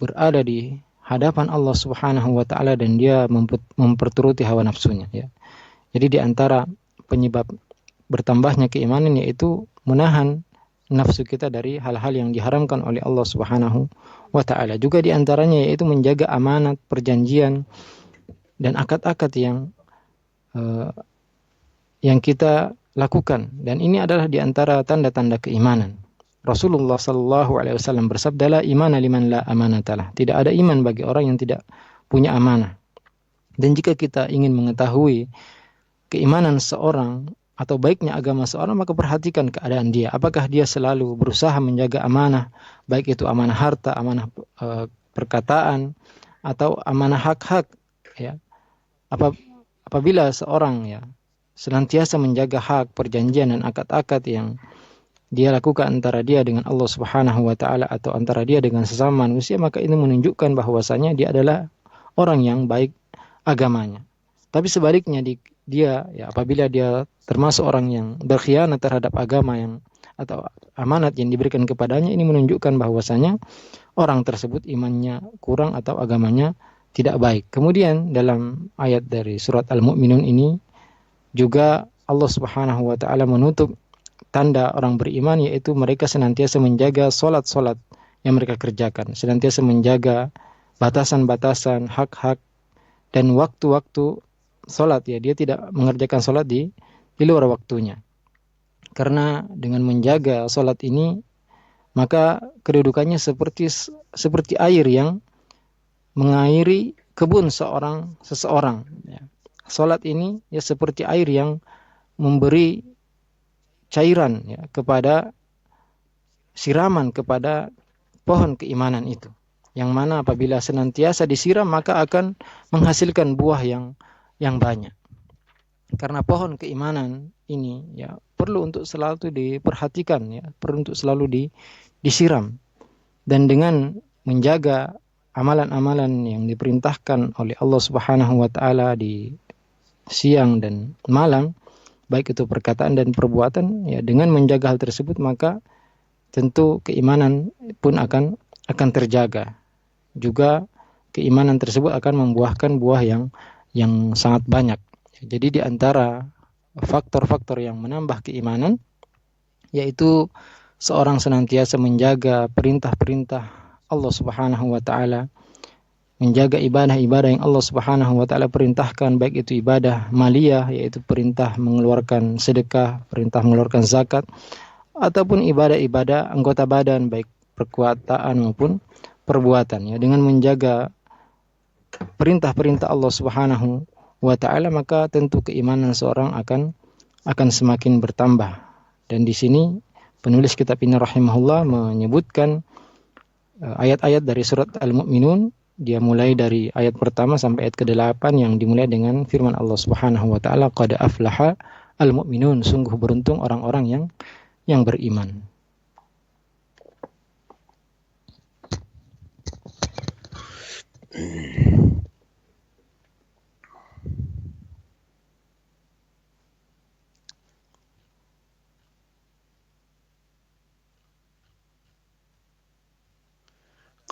berada di hadapan Allah Subhanahu wa taala dan dia memperturuti hawa nafsunya, ya. Jadi di antara penyebab bertambahnya keimanan yaitu menahan nafsu kita dari hal-hal yang diharamkan oleh Allah Subhanahu wa taala. Juga di antaranya yaitu menjaga amanat, perjanjian dan akad-akad yang kita lakukan, dan ini adalah di antara tanda-tanda keimanan. Rasulullah sallallahu alaihi wasallam bersabda, la imana liman la amanatalah. Tidak ada iman bagi orang yang tidak punya amanah. Dan jika kita ingin mengetahui keimanan seorang atau baiknya agama seorang, maka perhatikan keadaan dia. Apakah dia selalu berusaha menjaga amanah, baik itu amanah harta, amanah perkataan, atau amanah hak-hak, ya. Apabila seorang ya senantiasa menjaga hak, perjanjian dan akad-akad yang dia lakukan antara dia dengan Allah Subhanahu wa taala atau antara dia dengan sesama manusia, maka ini menunjukkan bahwasanya dia adalah orang yang baik agamanya. Tapi sebaliknya dia ya apabila dia termasuk orang yang berkhianat terhadap agama yang atau amanat yang diberikan kepadanya, ini menunjukkan bahwasanya orang tersebut imannya kurang atau agamanya tidak baik. Kemudian dalam ayat dari surat Al-Mu'minun ini juga Allah Subhanahu wa taala menutup tanda orang beriman, yaitu mereka senantiasa menjaga solat-solat yang mereka kerjakan, senantiasa menjaga batasan-batasan, hak-hak dan waktu-waktu solat, ya. Dia tidak mengerjakan solat di luar waktunya. Karena dengan menjaga solat ini, maka kedudukannya seperti air yang mengairi kebun seseorang, ya. Solat ini ya seperti air yang memberi cairan, ya, kepada siraman kepada pohon keimanan itu, yang mana apabila senantiasa disiram maka akan menghasilkan buah yang banyak. Karena pohon keimanan ini ya perlu untuk selalu diperhatikan, ya, perlu untuk selalu disiram. Dan dengan menjaga amalan-amalan yang diperintahkan oleh Allah Subhanahu wa taala di siang dan malam, baik itu perkataan dan perbuatan, ya, dengan menjaga hal tersebut maka tentu keimanan pun akan terjaga. Juga keimanan tersebut akan membuahkan buah yang sangat banyak. Jadi di antara faktor-faktor yang menambah keimanan yaitu seorang senantiasa menjaga perintah-perintah Allah Subhanahu wa taala, menjaga ibadah-ibadah yang Allah Subhanahu wa taala perintahkan, baik itu ibadah maliyah, yaitu perintah mengeluarkan sedekah, perintah mengeluarkan zakat, ataupun ibadah-ibadah anggota badan, baik perkataan maupun perbuatan, ya. Dengan menjaga perintah-perintah Allah Subhanahu wa taala, maka tentu keimanan seorang akan semakin bertambah. Dan di sini penulis kitab ini rahimahullah menyebutkan ayat-ayat dari surat Al-Mu'minun. Dia mulai dari ayat pertama sampai ayat ke-8 yang dimulai dengan firman Allah Subhanahu wa taala, qad aflaha al-mu'minun, sungguh beruntung orang-orang yang beriman.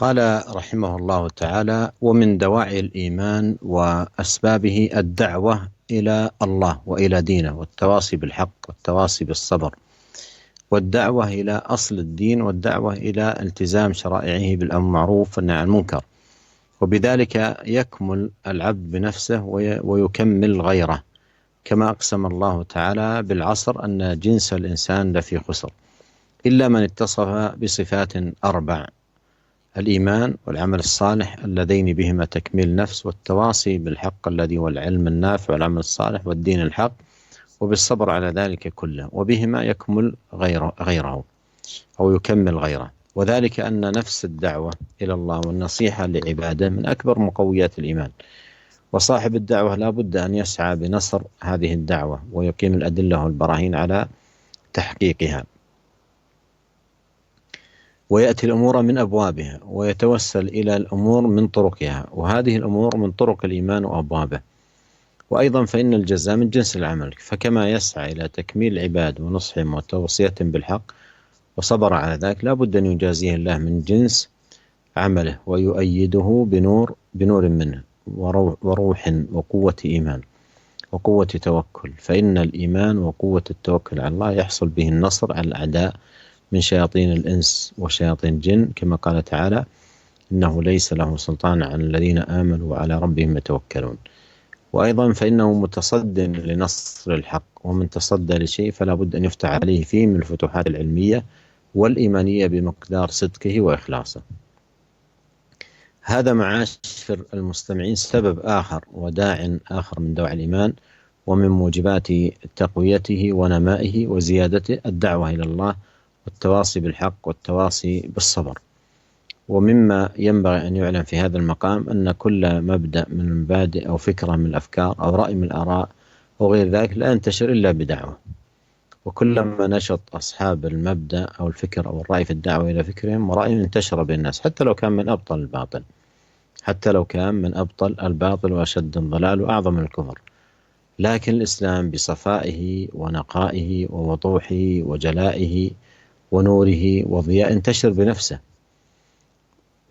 قال رحمه الله تعالى: ومن دواعي الإيمان وأسبابه الدعوة إلى الله وإلى دينه والتواصي بالحق والتواصي بالصبر، والدعوة إلى أصل الدين، والدعوة إلى التزام شرائعه بالأمر بالمعروف والنهي عن المنكر، وبذلك يكمل العبد بنفسه ويكمل غيره، كما أقسم الله تعالى بالعصر أن جنس الإنسان لفي خسر إلا من اتصف بصفات أربع: الإيمان والعمل الصالح اللذين بهما تكميل النفس، والتواصي بالحق الذي هو العلم النافع والعمل الصالح والدين الحق، وبالصبر على ذلك كله، وبهما يكمل غيره أو يكمل غيره. وذلك أن نفس الدعوة إلى الله والنصيحة لعباده من أكبر مقويات الإيمان، وصاحب الدعوة لا بد أن يسعى بنصر هذه الدعوة ويقيم الأدلة والبراهين على تحقيقها، ويأتي الأمور من أبوابها ويتوسل إلى الأمور من طرقها، وهذه الأمور من طرق الإيمان وأبوابه. وأيضا فإن الجزاء من جنس العمل، فكما يسعى إلى تكميل العباد ونصحهم وتوصيتهم بالحق وصبر على ذلك، لا بد أن يجازيه الله من جنس عمله ويؤيده بنور منه وروح وقوة إيمان وقوة توكل، فإن الإيمان وقوة التوكل على الله يحصل به النصر على الأعداء من شياطين الإنس وشياطين الجن، كما قال تعالى: إنه ليس له سلطان على الذين آمنوا وعلى ربهم يتوكلون. وأيضا فإنه متصد لنصر الحق، ومن تصدى لشيء فلا بد أن يفتح عليه فيه من الفتوحات العلمية والإيمانية بمقدار صدقه وإخلاصه. هذا معاشر المستمعين سبب آخر وداع آخر من دواعي الإيمان ومن موجبات تقويته ونمائه وزيادته الدعوة إلى الله والتواصي بالحق والتواصي بالصبر. ومما ينبغي أن يعلم في هذا المقام أن كل مبدأ من المبادئ أو فكرة من الأفكار أو رأي من الآراء وغير ذلك لا ينتشر إلا بدعوة، وكلما نشط أصحاب المبدأ أو الفكر أو الرأي في الدعوة إلى فكرهم ورأيهم انتشر بين الناس، حتى لو كان من أبطل الباطل وأشد الضلال وأعظم الكفر. لكن الإسلام بصفائه ونقائه ووضوحه وجلائه ونوره وضياء انتشر بنفسه،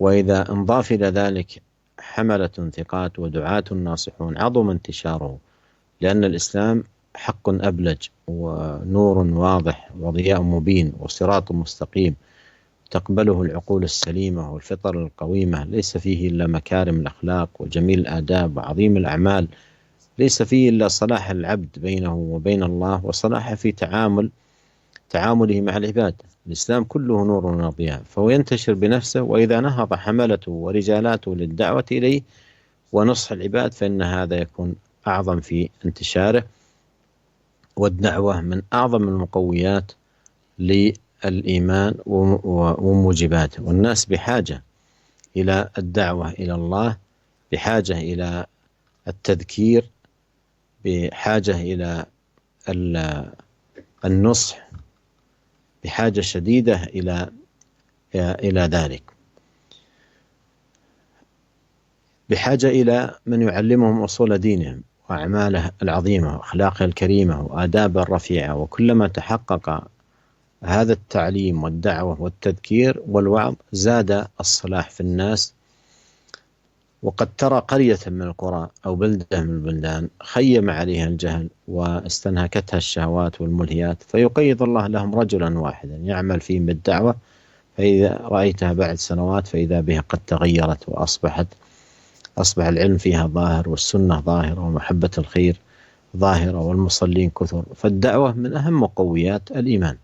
وإذا انضاف إلى ذلك حملة ثقات ودعاة ناصحون عظم انتشاره، لأن الإسلام حق أبلج ونور واضح وضياء مبين وصراط مستقيم تقبله العقول السليمة والفطر القويمة، ليس فيه إلا مكارم الأخلاق وجميل الآداب وعظيم الأعمال، ليس فيه إلا صلاح العبد بينه وبين الله وصلاح في تعامله مع العباد. الإسلام كله نور وضياء، فهو ينتشر بنفسه، وإذا نهض حملته ورجالاته للدعوة إليه ونصح العباد فإن هذا يكون أعظم في انتشاره. والدعوة من أعظم المقويات للإيمان وموجباته، والناس بحاجة إلى الدعوة إلى الله، بحاجة إلى التذكير، بحاجة إلى النصح، بحاجة شديدة إلى ذلك، بحاجة إلى من يعلمهم أصول دينهم وأعماله العظيمة وأخلاقه الكريمة وآدابه الرفيعة. وكلما تحقق هذا التعليم والدعوة والتذكير والوعظ زاد الصلاح في الناس. وقد ترى قرية من القرى أو بلدة من البلدان خيم عليها الجهل واستنهكتها الشهوات والملهيات، فيقيض الله لهم رجلا واحدا يعمل فيهم بالدعوة، فإذا رأيتها بعد سنوات فإذا بها قد تغيرت أصبح العلم فيها ظاهر والسنة ظاهرة ومحبة الخير ظاهرة والمصلين كثر. فالدعوة من أهم مقويات الإيمان،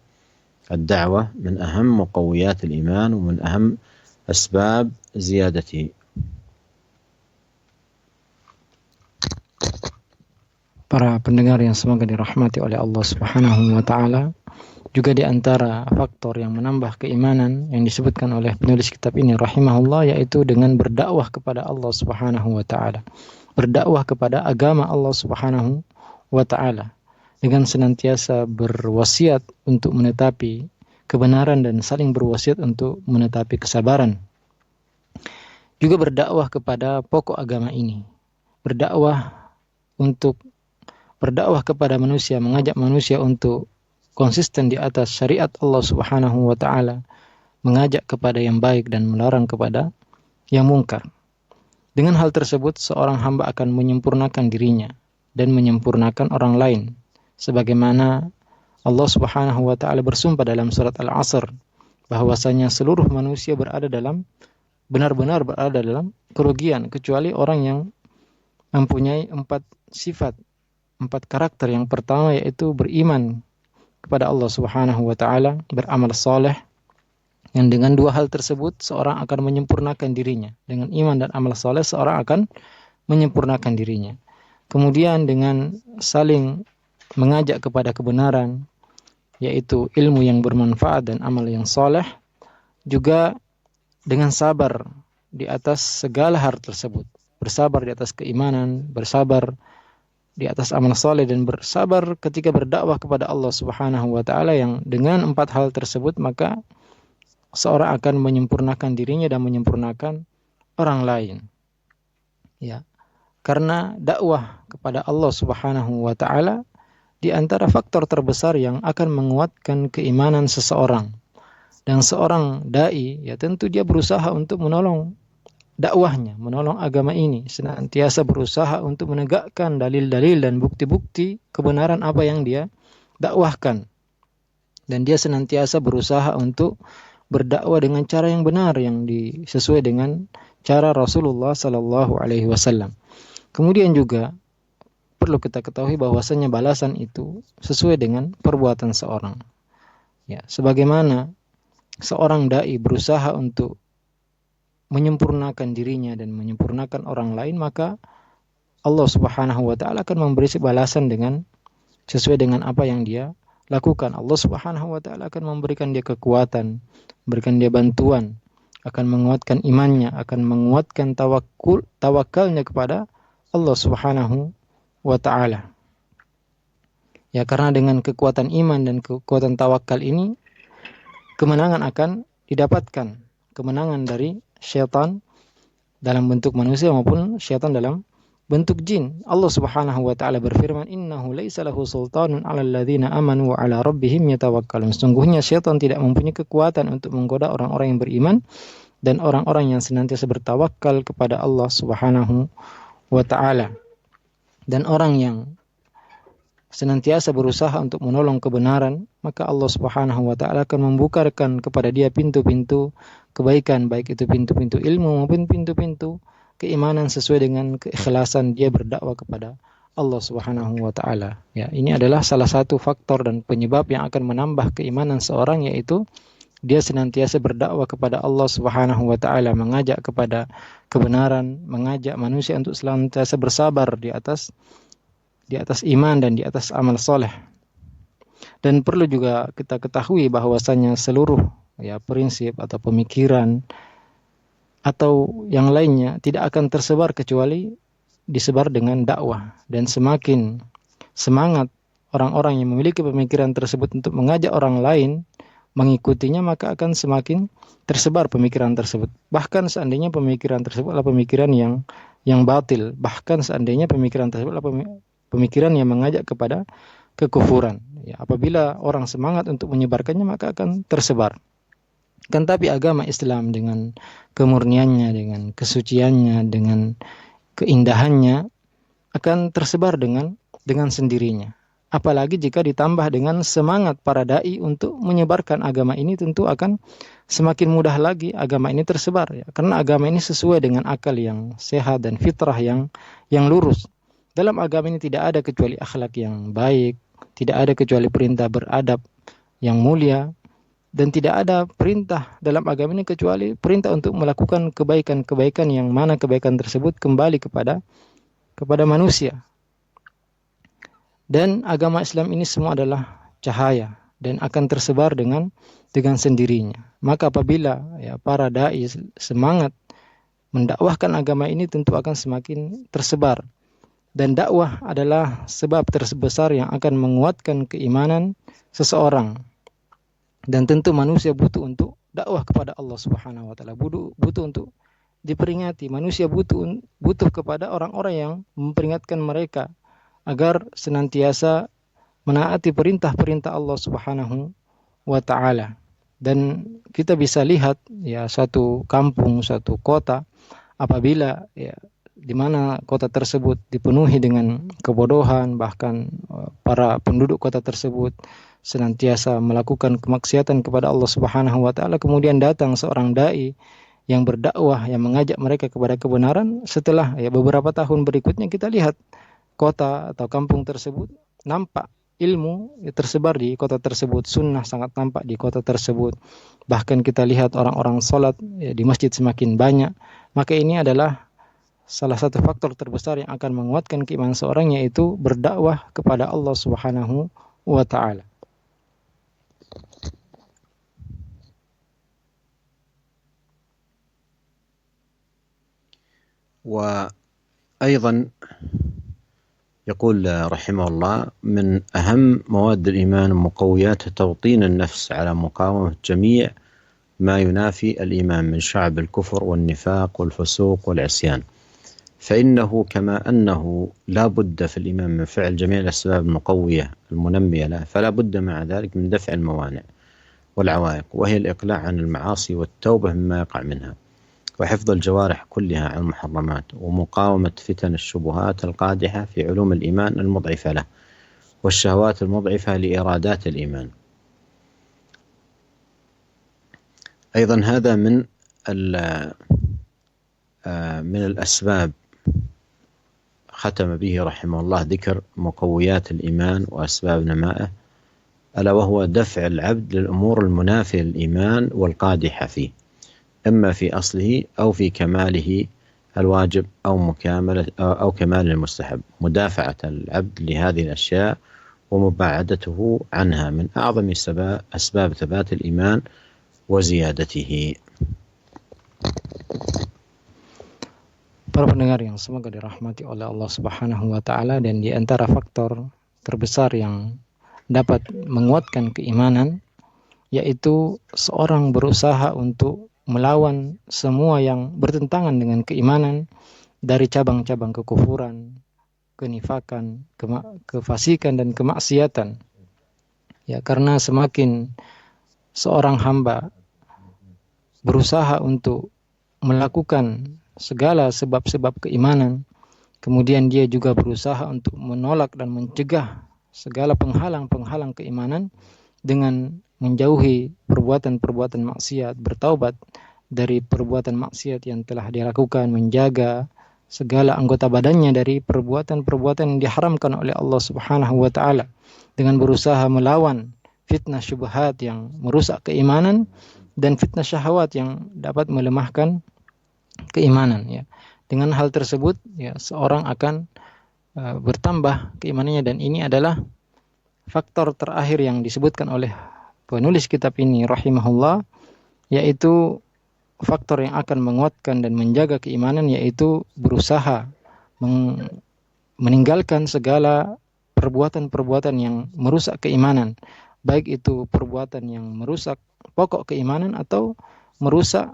الدعوة من أهم مقويات الإيمان ومن أهم أسباب زيادته. Para pendengar yang semoga dirahmati oleh Allah Subhanahu wa Ta'ala, juga di antara faktor yang menambah keimanan yang disebutkan oleh penulis kitab ini rahimahullah, yaitu dengan berdakwah kepada Allah Subhanahu wa Ta'ala, berdakwah kepada agama Allah Subhanahu wa Ta'ala dengan senantiasa berwasiat untuk menetapi kebenaran dan saling berwasiat untuk menetapi kesabaran. Juga berdakwah kepada pokok agama ini, berdakwah kepada manusia, mengajak manusia untuk konsisten di atas syariat Allah Subhanahu wa Ta'ala, mengajak kepada yang baik dan melarang kepada yang mungkar. Dengan hal tersebut, seorang hamba akan menyempurnakan dirinya dan menyempurnakan orang lain. Sebagaimana Allah Subhanahu wa taala bersumpah dalam surat Al-Asr bahwasanya seluruh manusia benar-benar berada dalam kerugian kecuali orang yang mempunyai 4 sifat, 4 karakter. Yang pertama yaitu beriman kepada Allah Subhanahu wa taala, beramal saleh. Yang dengan 2 hal tersebut seorang akan menyempurnakan dirinya. Dengan iman dan amal saleh seorang akan menyempurnakan dirinya. Kemudian dengan saling mengajak kepada kebenaran, yaitu ilmu yang bermanfaat dan amal yang saleh, juga dengan sabar di atas segala hal tersebut. Bersabar di atas keimanan, bersabar di atas amal saleh, dan bersabar ketika berdakwah kepada Allah Subhanahu wa taala. Yang dengan 4 hal tersebut maka seorang akan menyempurnakan dirinya dan menyempurnakan orang lain. Ya. Karena dakwah kepada Allah Subhanahu wa taala di antara faktor terbesar yang akan menguatkan keimanan seseorang. Dan seorang dai ya tentu dia berusaha untuk menolong dakwahnya, menolong agama ini, senantiasa berusaha untuk menegakkan dalil-dalil dan bukti-bukti kebenaran apa yang dia dakwahkan. Dan dia senantiasa berusaha untuk berdakwah dengan cara yang benar, yang sesuai dengan cara Rasulullah sallallahu alaihi wasallam. Kemudian juga perlu kita ketahui bahwasanya balasan itu sesuai dengan perbuatan seorang. Ya, sebagaimana seorang dai berusaha untuk menyempurnakan dirinya dan menyempurnakan orang lain, maka Allah Subhanahu wa taala akan memberi balasan dengan sesuai dengan apa yang dia lakukan. Allah Subhanahu wa taala akan memberikan dia kekuatan, memberikan dia bantuan, akan menguatkan imannya, akan menguatkan tawakalnya kepada Allah Subhanahu wa taala. Ya, karena dengan kekuatan iman dan kekuatan tawakal ini kemenangan akan didapatkan, kemenangan dari syaitan dalam bentuk manusia maupun syaitan dalam bentuk jin. Allah Subhanahu wa taala berfirman, "Innahu laisa lahu sultanun 'alal ladzina amanu wa 'ala rabbihim yatawakkalun." Sesungguhnya syaitan tidak mempunyai kekuatan untuk menggoda orang-orang yang beriman dan orang-orang yang senantiasa bertawakal kepada Allah Subhanahu wa taala. Dan orang yang senantiasa berusaha untuk menolong kebenaran, maka Allah Subhanahu wa taala akan membukakan kepada dia pintu-pintu kebaikan, baik itu pintu-pintu ilmu maupun pintu-pintu keimanan sesuai dengan keikhlasan dia berdakwah kepada Allah Subhanahu wa taala. Ya, ini adalah salah satu faktor dan penyebab yang akan menambah keimanan seorang, yaitu dia senantiasa berdakwah kepada Allah Subhanahu wa taala, mengajak kepada kebenaran, mengajak manusia untuk senantiasa bersabar di atas iman dan di atas amal soleh. Dan perlu juga kita ketahui bahwasanya seluruh prinsip atau pemikiran atau yang lainnya tidak akan tersebar kecuali disebar dengan dakwah. Dan semakin semangat orang-orang yang memiliki pemikiran tersebut untuk mengajak orang lain mengikutinya, maka akan semakin tersebar pemikiran tersebut. Bahkan seandainya pemikiran tersebut adalah pemikiran yang batil, bahkan seandainya pemikiran tersebut adalah pemikiran yang mengajak kepada kekufuran. Ya, apabila orang semangat untuk menyebarkannya, maka akan tersebar. Kan tapi agama Islam dengan kemurniannya, dengan kesuciannya, dengan keindahannya akan tersebar dengan sendirinya. Apalagi jika ditambah dengan semangat para dai untuk menyebarkan agama ini, tentu akan semakin mudah lagi agama ini tersebar. Ya. Karena agama ini sesuai dengan akal yang sehat dan fitrah yang lurus. Dalam agama ini tidak ada kecuali akhlak yang baik, tidak ada kecuali perintah beradab yang mulia, dan tidak ada perintah dalam agama ini kecuali perintah untuk melakukan kebaikan-kebaikan yang mana kebaikan tersebut kembali kepada manusia. Dan agama Islam ini semua adalah cahaya dan akan tersebar dengan sendirinya. Maka apabila para dai semangat mendakwahkan agama ini, tentu akan semakin tersebar. Dan dakwah adalah sebab terbesar yang akan menguatkan keimanan seseorang. Dan tentu manusia butuh untuk dakwah kepada Allah Subhanahu wa taala, butuh untuk diperingati. Manusia butuh kepada orang-orang yang memperingatkan mereka agar senantiasa menaati perintah-perintah Allah Subhanahu wa taala. Dan kita bisa lihat ya suatu kampung, suatu kota apabila ya di mana kota tersebut dipenuhi dengan kebodohan, bahkan para penduduk kota tersebut senantiasa melakukan kemaksiatan kepada Allah Subhanahu wa taala, kemudian datang seorang dai yang berdakwah, yang mengajak mereka kepada kebenaran, setelah ya beberapa tahun berikutnya kita lihat kota atau kampung tersebut nampak ilmu tersebar di kota tersebut, sunnah sangat nampak di kota tersebut. Bahkan kita lihat orang-orang sholat ya, di masjid semakin banyak. Maka ini adalah salah satu faktor terbesar yang akan menguatkan keimanan seorang, yaitu berdakwah kepada Allah Subhanahu wa taala. وأيضا يقول رحمه الله من أهم مواد الإيمان ومقوياته توطين النفس على مقاومة جميع ما ينافي الإيمان من شعب الكفر والنفاق والفسوق والعصيان، فإنه كما أنه لا بد في الإيمان من فعل جميع الأسباب المقوية المنمية له، فلا بد مع ذلك من دفع الموانع والعوائق، وهي الإقلاع عن المعاصي والتوبة مما يقع منها، وحفظ الجوارح كلها عن المحرمات، ومقاومة فتن الشبهات القادحة في علوم الإيمان المضعفة له والشهوات المضعفة لإرادات الإيمان. أيضا هذا من الأسباب ختم به رحمه الله ذكر مقويات الإيمان وأسباب نمائه، ألا وهو دفع العبد للأمور المنافية للإيمان والقادحة فيه، إما في أصله أو في كماله الواجب أو كمال المستحب. مدافعة العبد لهذه الأشياء ومباعدته عنها من أعظم أسباب ثبات الإيمان وزيادته. Para pendengar yang semoga dirahmati oleh Allah Subhanahu wa taala, dan di antara faktor terbesar yang dapat menguatkan keimanan yaitu seorang berusaha untuk melawan semua yang bertentangan dengan keimanan dari cabang-cabang kekufuran, kenifakan, kefasikan dan kemaksiatan. Ya, karena semakin seorang hamba berusaha untuk melakukan segala sebab-sebab keimanan, kemudian dia juga berusaha untuk menolak dan mencegah segala penghalang-penghalang keimanan dengan menjauhi perbuatan-perbuatan maksiat, bertaubat dari perbuatan maksiat yang telah dilakukan, menjaga segala anggota badannya dari perbuatan-perbuatan yang diharamkan oleh Allah Subhanahu wa taala, dengan berusaha melawan fitnah syubhat yang merusak keimanan dan fitnah syahwat yang dapat melemahkan keimanan ya. Dengan hal tersebut ya seorang akan bertambah keimanannya, dan ini adalah faktor terakhir yang disebutkan oleh penulis kitab ini rahimahullah, yaitu faktor yang akan menguatkan dan menjaga keimanan, yaitu berusaha meninggalkan segala perbuatan-perbuatan yang merusak keimanan, baik itu perbuatan yang merusak pokok keimanan atau merusak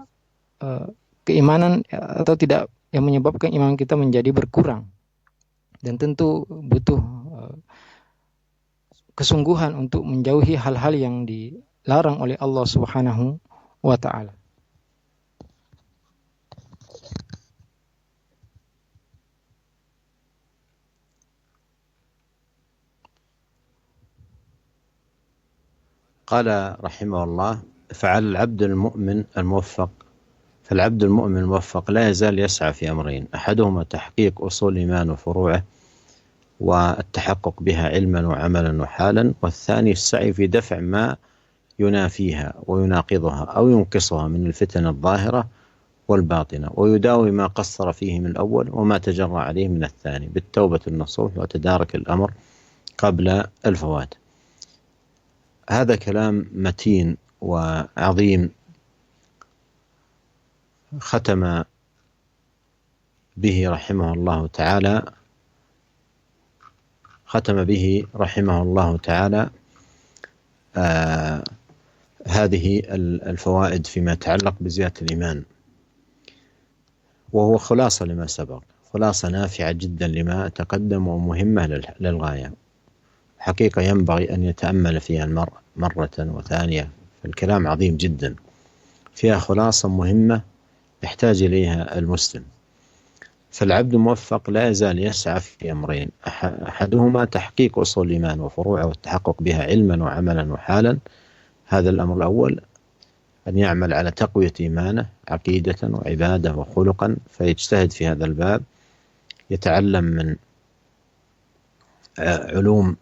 keimanan atau tidak, yang menyebabkan iman kita menjadi berkurang. Dan tentu butuh kesungguhan untuk menjauhi hal-hal yang dilarang oleh Allah Subhanahu wa taala. قال رحمه الله: فعلى العبد المؤمن الموفق لا يزال يسعى في أمرين: أحدهما تحقيق أصول الإيمان وفروعه والتحقق بها علما وعملا وحالا، والثاني السعي في دفع ما ينافيها ويناقضها أو ينقصها من الفتن الظاهرة والباطنة، ويداوي ما قصر فيه من الأول وما تجرى عليه من الثاني بالتوبة النصوح وتدارك الأمر قبل الفوات. هذا كلام متين وعظيم ختم به رحمه الله تعالى هذه الفوائد فيما يتعلق بزيادة الإيمان، وهو خلاصة لما سبق، خلاصة نافعة جدا لما تقدم ومهمة للغاية. حقيقة ينبغي أن يتأمل فيها المرء مرة وثانية، الكلام عظيم جدا، فيها خلاصة مهمة يحتاج إليها المسلم. فالعبد الموفق لا يزال يسعى في أمرين: أحدهما تحقيق أصول الإيمان وفروعه والتحقق بها علما وعملا وحالا. هذا الأمر الأول، أن يعمل على تقوية إيمانه عقيدة وعبادة وخلقا، فيجتهد في هذا الباب، يتعلم من علوم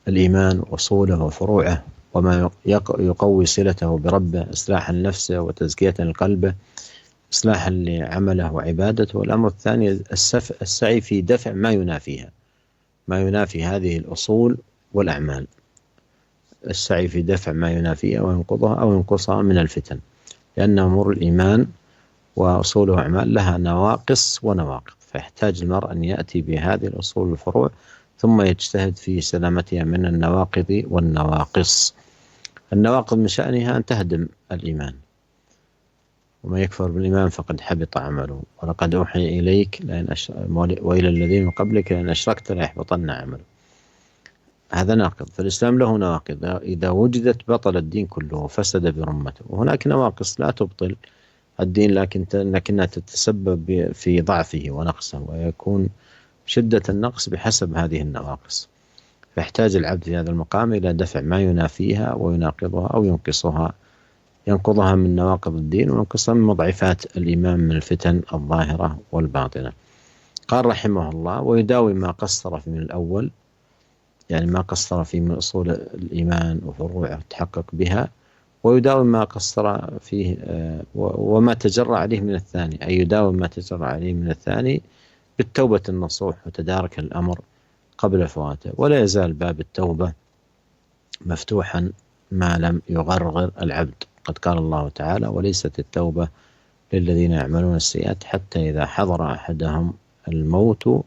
الإيمان وأصوله وفروعه وما يقوي صلته بربه، إصلاحا لنفسه وتزكية لقلبه، إصلاحا لعمله وعبادته. والأمر الثاني السعي في دفع ما ينافيها، ما ينافي هذه الأصول والأعمال، السعي في دفع ما ينافيها وينقضها أو ينقصها من الفتن، لأن أمور الإيمان وأصوله وأعمال لها نواقص ونواقض، فيحتاج المرء أن يأتي بهذه الأصول والفروع ثم يجتهد في سلامتها من النواقض والنواقص. النواقض من شأنها أن تهدم الإيمان، وما يكفر بالإيمان فقد حبط عمله، ولقد أوحي إليك وإلى الذين من قبلك لئن أشركت ليحبطن عمله. هذا ناقض، فالإسلام له نواقض، إذا وجدت بطل الدين كله وفسد برمته. وهناك نواقص لا تبطل الدين لكنها تتسبب في ضعفه ونقصه، ويكون شدة النقص بحسب هذه النواقص. فيحتاج العبد في هذا المقام إلى دفع ما ينافيها ويناقضها أو ينقضها من نواقض الدين وينقصها من مضعفات الإيمان من الفتن الظاهرة والباطنة. قال رحمه الله: ويداوي ما قصر في من الأول، يعني ما قصر في من أصول الإيمان وفروعه التحقق بها، ويداوم ما قصر فيه وما تجرى عليه من الثاني، أي يداوم ما تجرى عليه من الثاني بالتوبة النصوح وتدارك الأمر قبل فواته. ولا يزال باب التوبة مفتوحا ما لم يغرغر العبد. قد قال الله تعالى: وليست التوبة للذين يعملون السيئات حتى إذا حضر أحدهم الموت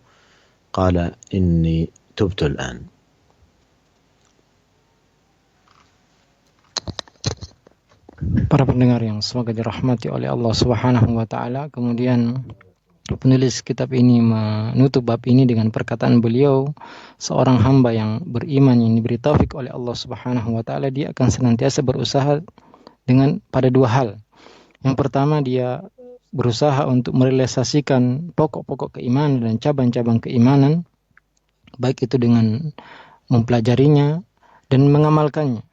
قال إني تبت الآن. Para pendengar yang semoga dirahmati oleh Allah Subhanahu wa taala, kemudian penulis kitab ini menutup bab ini dengan perkataan beliau, seorang hamba yang beriman yang diberi taufik oleh Allah Subhanahu wa taala, dia akan senantiasa berusaha pada dua hal. Yang pertama, dia berusaha untuk merealisasikan pokok-pokok keimanan dan cabang-cabang keimanan, baik itu dengan mempelajarinya dan mengamalkannya.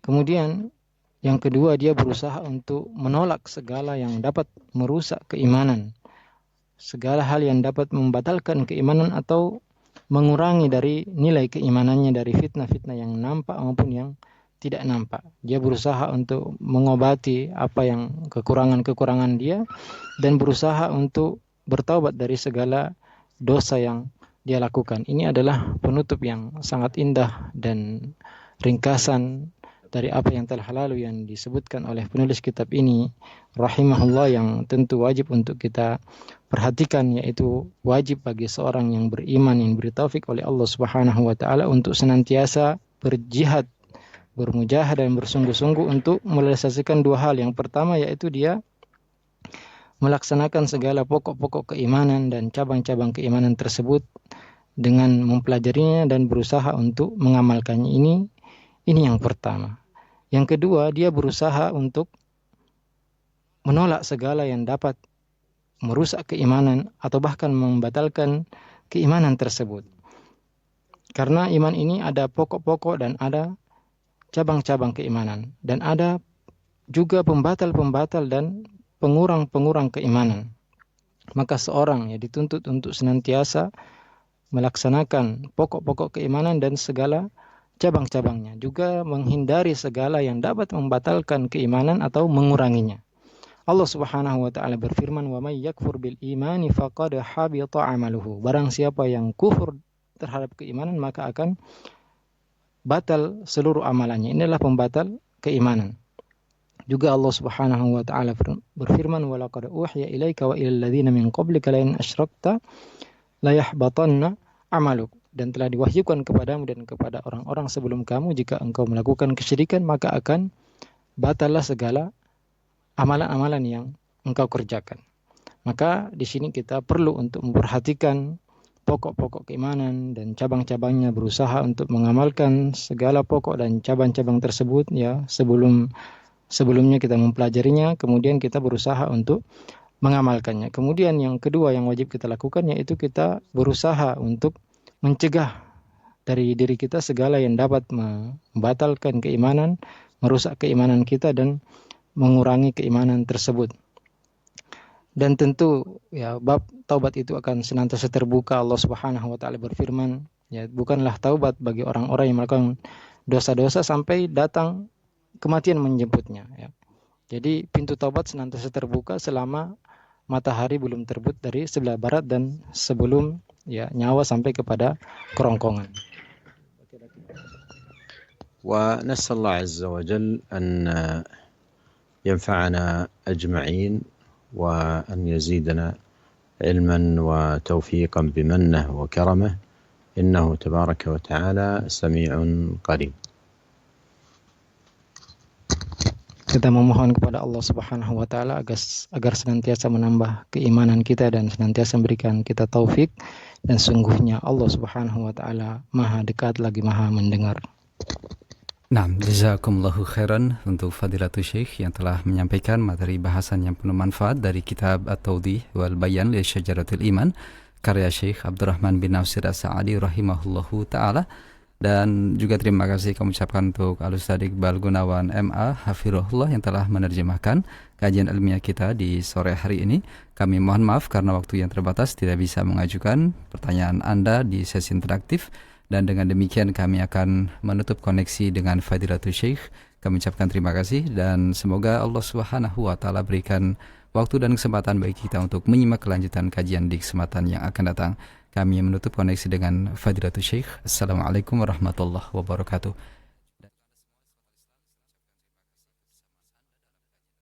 Kemudian yang kedua, dia berusaha untuk menolak segala yang dapat merusak keimanan, segala hal yang dapat membatalkan keimanan atau mengurangi dari nilai keimanannya, dari fitnah-fitnah yang nampak maupun yang tidak nampak. Dia berusaha untuk mengobati apa yang kekurangan-kekurangan dia dan berusaha untuk bertaubat dari segala dosa yang dia lakukan. Ini adalah penutup yang sangat indah dan ringkasan dari apa yang telah lalu yang disebutkan oleh penulis kitab ini rahimahullah, yang tentu wajib untuk kita perhatikan, yaitu wajib bagi seorang yang beriman yang diberi taufik oleh Allah Subhanahu wa taala untuk senantiasa berjihad, bermujahadah dan bersungguh-sungguh untuk merealisasikan dua hal. Yang pertama yaitu dia melaksanakan segala pokok-pokok keimanan dan cabang-cabang keimanan tersebut dengan mempelajarinya dan berusaha untuk mengamalkannya. Ini yang pertama. Yang kedua, dia berusaha untuk menolak segala yang dapat merusak keimanan atau bahkan membatalkan keimanan tersebut. Karena iman ini ada pokok-pokok dan ada cabang-cabang keimanan, dan ada juga pembatal-pembatal dan pengurang-pengurang keimanan. Maka seorang dituntut untuk senantiasa melaksanakan pokok-pokok keimanan dan segala cabang-cabangnya, juga menghindari segala yang dapat membatalkan keimanan atau menguranginya. Allah Subhanahu wa taala berfirman, "Wa may yakfur bil imani faqad habita 'amaluhu." Barang siapa yang kufur terhadap keimanan, maka akan batal seluruh amalannya. Inilah pembatal keimanan. Juga Allah Subhanahu wa taala berfirman, "Wa laqad uhiya ilaika wa ilal ladzina min qablika la in asyrakta la yahbatanna 'amaluk." Dan telah diwahyukan kepadamu dan kepada orang-orang sebelum kamu, jika engkau melakukan kesyirikan maka akan batallah segala amalan-amalan yang engkau kerjakan. Maka di sini kita perlu untuk memperhatikan pokok-pokok keimanan dan cabang-cabangnya, berusaha untuk mengamalkan segala pokok dan cabang-cabang tersebut ya sebelumnya kita mempelajarinya, kemudian kita berusaha untuk mengamalkannya. Kemudian yang kedua yang wajib kita lakukan yaitu kita berusaha untuk mencegah dari diri kita segala yang dapat membatalkan keimanan, merusak keimanan kita dan mengurangi keimanan tersebut. Dan tentu ya bab taubat itu akan senantiasa terbuka. Allah Subhanahu wa taala berfirman, ya bukanlah taubat bagi orang-orang yang melakukan dosa-dosa sampai datang kematian menjemputnya ya. Jadi pintu taubat senantiasa terbuka selama matahari belum terbit dari sebelah barat dan sebelum ya nyawa sampai kepada kerongkongan. ونسأل الله عز وجل أن ينفعنا أجمعين وأن يزيدنا علما وتوفيقا بمنه وكرمه إنه تبارك وتعالى سميع قريب. Kita memohon kepada Allah Subhanahu wa taala agar senantiasa menambah keimanan kita dan senantiasa memberikan kita taufik, dan sungguhnya Allah Subhanahu wa taala Maha dekat lagi Maha mendengar. Nah, jazakumullahu khairan untuk Fadilatul Syekh yang telah menyampaikan materi bahasan yang penuh manfaat dari kitab At-Tawdih wal Bayan li Syajaratul Iman karya Syekh Abdurrahman bin Nasir As-Sa'adi rahimahullahu taala. Dan juga terima kasih kami ucapkan untuk Al-Ustaz Iqbal Gunawan MA Hafirullah yang telah menerjemahkan kajian ilmiah kita di sore hari ini. Kami mohon maaf karena waktu yang terbatas tidak bisa mengajukan pertanyaan Anda di sesi interaktif. Dan dengan demikian kami akan menutup koneksi dengan Fadilatul Syekh. Kami ucapkan terima kasih dan semoga Allah Subhanahu wa taala berikan waktu dan kesempatan bagi kita untuk menyimak kelanjutan kajian di kesempatan yang akan datang. Kami menutup koneksi dengan Fadilatul Syekh. Assalamualaikum warahmatullahi wabarakatuh.